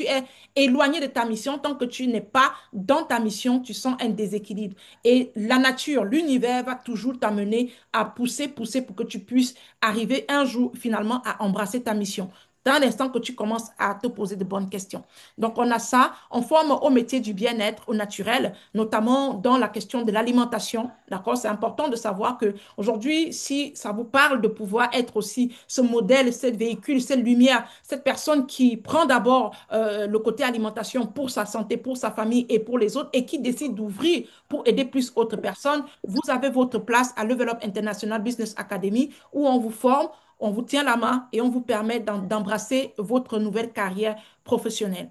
es éloigné de ta mission, tant que tu n'es pas dans ta mission, tu sens un déséquilibre. Et la nature, l'univers va toujours t'amener à pousser, pousser pour que tu puisses arriver un jour finalement à embrasser ta mission dans l'instant que tu commences à te poser de bonnes questions. Donc, on a ça. On forme au métier du bien-être, au naturel, notamment dans la question de l'alimentation. D'accord? C'est important de savoir que aujourd'hui, si ça vous parle de pouvoir être aussi ce modèle, ce véhicule, cette lumière, cette personne qui prend d'abord le côté alimentation pour sa santé, pour sa famille et pour les autres et qui décide d'ouvrir pour aider plus d'autres personnes, vous avez votre place à Level Up International Business Academy où on vous forme, on vous tient la main et on vous permet d'embrasser votre nouvelle carrière professionnelle.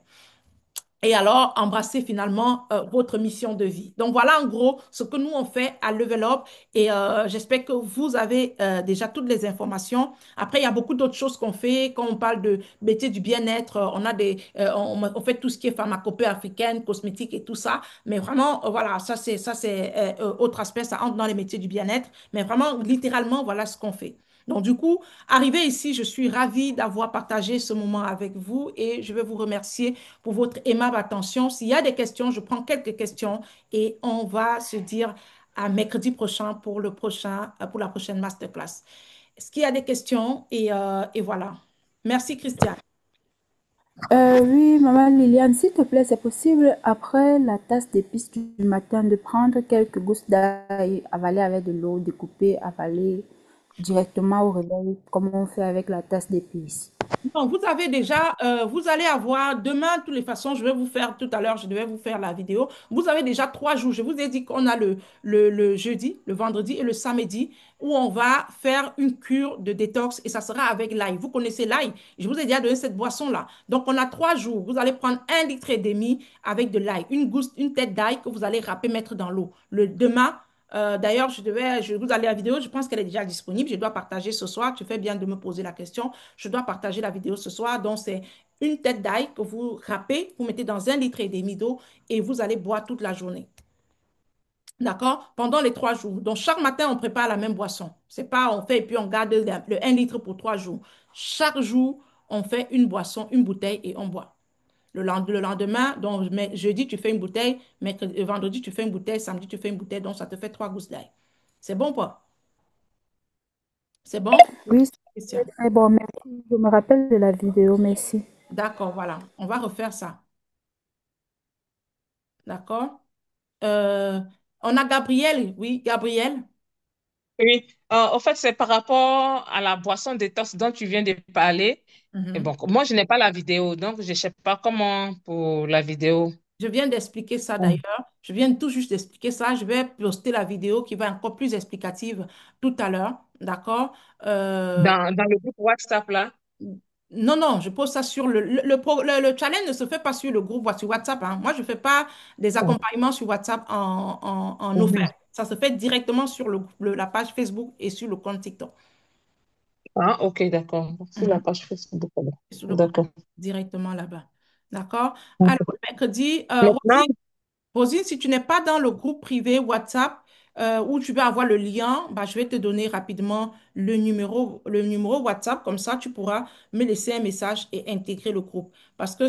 Et alors, embrasser finalement votre mission de vie. Donc, voilà en gros ce que nous, on fait à Level Up. Et j'espère que vous avez déjà toutes les informations. Après, il y a beaucoup d'autres choses qu'on fait. Quand on parle de métier du bien-être, on fait tout ce qui est pharmacopée africaine, cosmétique et tout ça. Mais vraiment, voilà, ça c'est autre aspect. Ça entre dans les métiers du bien-être. Mais vraiment, littéralement, voilà ce qu'on fait. Donc, du coup, arrivé ici, je suis ravie d'avoir partagé ce moment avec vous et je vais vous remercier pour votre aimable attention. S'il y a des questions, je prends quelques questions et on va se dire à mercredi prochain pour pour la prochaine masterclass. Est-ce qu'il y a des questions? Et voilà. Merci, Christiane. Oui, maman Liliane, s'il te plaît, c'est possible après la tasse d'épices du matin de prendre quelques gousses d'ail, avaler avec de l'eau, découper, avaler directement au réveil, comme on fait avec la tasse d'épices. Non, vous avez déjà, vous allez avoir demain, de toutes les façons, je vais vous faire tout à l'heure, je devais vous faire la vidéo. Vous avez déjà 3 jours. Je vous ai dit qu'on a le jeudi, le vendredi et le samedi où on va faire une cure de détox et ça sera avec l'ail. Vous connaissez l'ail? Je vous ai déjà donné cette boisson-là. Donc, on a 3 jours. Vous allez prendre 1,5 litre avec de l'ail, une gousse, une tête d'ail que vous allez râper, mettre dans l'eau. Le demain, d'ailleurs, je vous allez la vidéo, je pense qu'elle est déjà disponible. Je dois partager ce soir. Tu fais bien de me poser la question. Je dois partager la vidéo ce soir. Donc, c'est une tête d'ail que vous râpez, vous mettez dans 1,5 litre d'eau et vous allez boire toute la journée. D'accord? Pendant les 3 jours. Donc, chaque matin, on prépare la même boisson. C'est pas on fait et puis on garde le 1 litre pour 3 jours. Chaque jour, on fait une boisson, une bouteille et on boit. Le lendemain, donc jeudi, tu fais une bouteille, vendredi, tu fais une bouteille, samedi, tu fais une bouteille, donc ça te fait 3 gousses d'ail. C'est bon, pas? C'est bon? Oui, Christian. c'est très bon. Merci. Je me rappelle de la vidéo. Merci. D'accord, voilà. On va refaire ça. D'accord? Euh, on a Gabriel, oui, Gabriel. Oui, en fait, c'est par rapport à la boisson détox dont tu viens de parler. Et Mhm. bon, moi, je n'ai pas la vidéo, donc je ne sais pas comment pour la vidéo. Je viens d'expliquer ça Mm. d'ailleurs. Je viens tout juste d'expliquer ça. Je vais poster la vidéo qui va être encore plus explicative tout à l'heure. D'accord? Euh, Dans le groupe WhatsApp, là. non, non, je pose ça sur le challenge ne se fait pas sur le groupe sur WhatsApp, hein. Moi, je ne fais pas des Oh. accompagnements sur WhatsApp en Mhm. offert. Ça se fait directement sur la page Facebook et sur le compte TikTok. Ah, ok, d'accord. Sur la Mhm. page Facebook, alors. Et sur le compte D'accord. directement là-bas. D'accord? Alors, Ok. mercredi, Maintenant, Rosine, si tu n'es pas dans le groupe privé WhatsApp où tu vas avoir le lien, bah, je vais te donner rapidement le numéro WhatsApp. Comme ça, tu pourras me laisser un message et intégrer le groupe. Parce que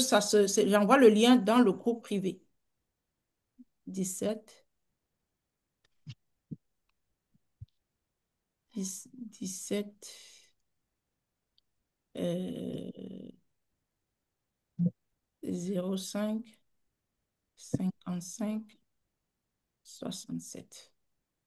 j'envoie le lien dans le groupe privé. 17 10 17 euh, 05 55 67.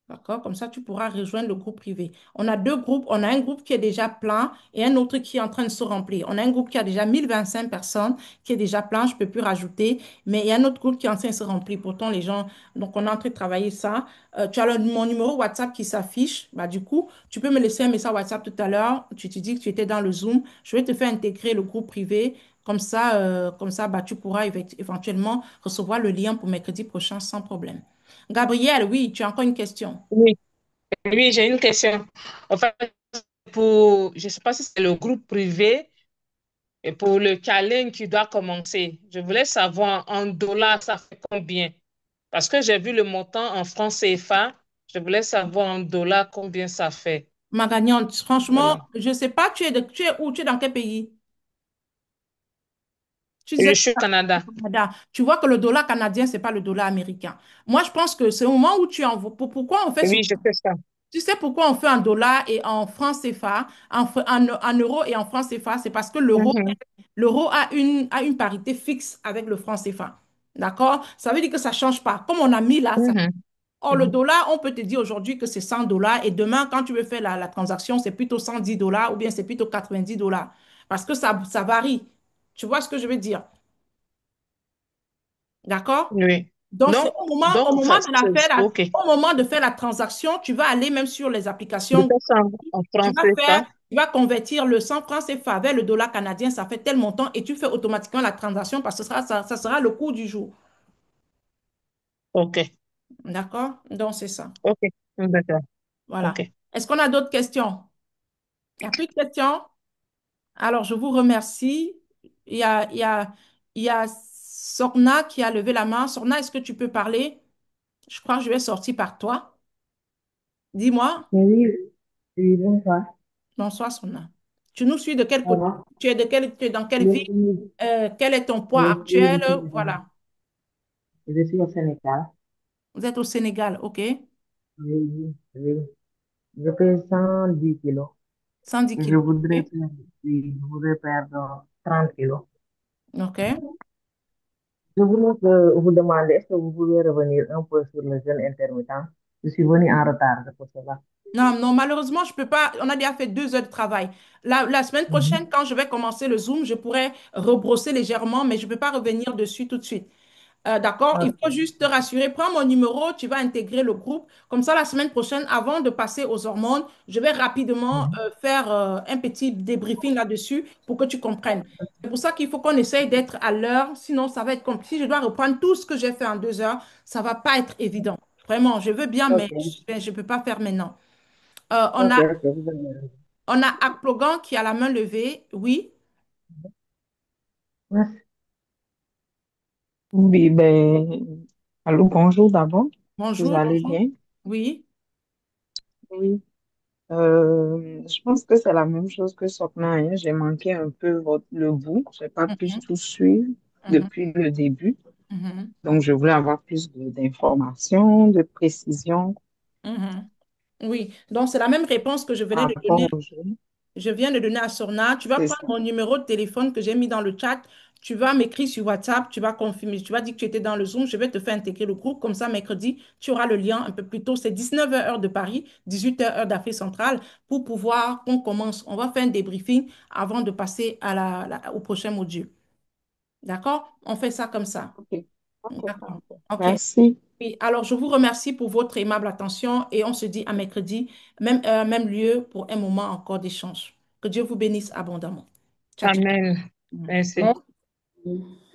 D'accord? Comme ça, tu pourras rejoindre le groupe privé. On a 2 groupes. On a un groupe qui est déjà plein et un autre qui est en train de se remplir. On a un groupe qui a déjà 1025 personnes, qui est déjà plein. Je ne peux plus rajouter. Mais il y a un autre groupe qui est en train de se remplir. Pourtant, les gens... Donc, on est en train de travailler ça. Tu as mon numéro WhatsApp qui s'affiche. Bah, du coup, tu peux me laisser un message WhatsApp tout à l'heure. Tu te dis que tu étais dans le Zoom. Je vais te faire intégrer le groupe privé. Comme ça, bah, tu pourras éventuellement recevoir le lien pour mercredi prochain sans problème. Gabriel, oui, tu as encore une question. oui, oui, j'ai une question. En fait, je ne sais pas si c'est le groupe privé et pour le challenge qui doit commencer. Je voulais savoir en dollars, ça fait combien? Parce que j'ai vu le montant en francs CFA. Je voulais savoir en dollars combien ça fait. Ma gagnante, franchement, Voilà. je ne sais pas, tu es où, tu es dans quel pays? Tu Et disais je que suis au Canada. au Canada. Tu vois que le dollar canadien, ce n'est pas le dollar américain. Moi, je pense que c'est au moment où tu envoies. Pourquoi on fait Oui, souvent? je fais ça. Tu sais pourquoi on fait en dollars et en francs CFA, en euros et en francs CFA? C'est parce que Mhm, l'euro a une parité fixe avec le franc CFA. D'accord? Ça veut dire que ça ne change pas. Comme on a mis là, ça. mhm, Or, le dollar, on peut te dire aujourd'hui que c'est 100 dollars et demain, quand tu veux faire la transaction, c'est plutôt 110 dollars ou bien c'est plutôt 90 dollars. Parce que ça varie. Tu vois ce que je veux dire? D'accord? oui. Donc, c'est Donc, au moment, donc, au moment de OK. au moment de faire la transaction, tu vas aller même sur les Je applications. fais ça en Tu vas français, faire, ça. tu vas convertir le 100 francs CFA vers le dollar canadien, ça fait tel montant et tu fais automatiquement la transaction parce que ça sera le cours du jour. OK. D'accord? Donc, c'est ça. OK. D'accord. Voilà. OK. Est-ce qu'on a d'autres questions? Il n'y a plus de questions? Alors, je vous remercie. Il y a, il y a, il y a Sorna qui a levé la main. Sorna, est-ce que tu peux parler? Je crois que je vais sortir par toi. Dis-moi. Oui, oui, bonsoir. Bonsoir, Sorna. Tu nous suis de quel Ça côté? va? Tu es dans quelle Je ville? suis, Quel est ton poids je suis actuel? au Sénégal. Voilà. Je suis au Sénégal. Vous êtes au Sénégal, OK? Oui, oui, oui. Je pèse 110 kilos. 110 Je kilos. voudrais OK? perdre, oui, je voudrais perdre 30 kilos. OK. Je voulais vous demander, est-ce que vous pouvez revenir un peu sur le jeûne intermittent? Je suis venue en retard, c'est pour cela. Non, non, malheureusement, je peux pas. On a déjà fait 2 heures de travail. La semaine Mhm. prochaine, quand je vais commencer le Zoom, je pourrais rebrosser légèrement, mais je ne peux pas revenir dessus tout de suite. D'accord? Il faut Ok, juste te rassurer. Prends mon numéro, tu vas intégrer le groupe. Comme ça, la semaine prochaine, avant de passer aux hormones, je vais rapidement mhm. faire un petit débriefing là-dessus pour que tu comprennes. C'est pour ça qu'il faut qu'on essaye d'être à l'heure. Sinon, ça va être compliqué. Si je dois reprendre tout ce que j'ai fait en 2 heures, ça va pas être évident. Vraiment, je veux bien, mais Ok, je ne peux pas faire maintenant. ok, ok, vous avez raison. On a Akplogan qui a la main levée. Oui, Merci. Oui, ben, allô, bonjour d'abord. Vous bonjour allez l'enfant. bien? Oui. Oui. Je pense que c'est la même chose que Sopna, hein. J'ai manqué un peu le bout. Je n'ai pas pu Mhm, tout suivre mhm, depuis le début. mhm, Donc, je voulais avoir plus d'informations, de précisions mhm. Oui, donc c'est la même réponse que je venais par de rapport donner. au jeu. Je viens de donner à Sorna. Tu vas C'est prendre ça. mon numéro de téléphone que j'ai mis dans le chat. Tu vas m'écrire sur WhatsApp. Tu vas confirmer. Tu vas dire que tu étais dans le Zoom. Je vais te faire intégrer le groupe. Comme ça, mercredi, tu auras le lien un peu plus tôt. C'est 19h heure de Paris, 18h heure d'Afrique centrale pour pouvoir qu'on commence. On va faire un débriefing avant de passer à au prochain module. D'accord? On fait ça comme ça. OK. OK, D'accord. parfait. OK. Merci. Oui, alors je vous remercie pour votre aimable attention et on se dit à mercredi, même heure, même lieu, pour un moment encore d'échange. Que Dieu vous bénisse abondamment. Ciao, ciao. Amen. Mm. Merci. Merci.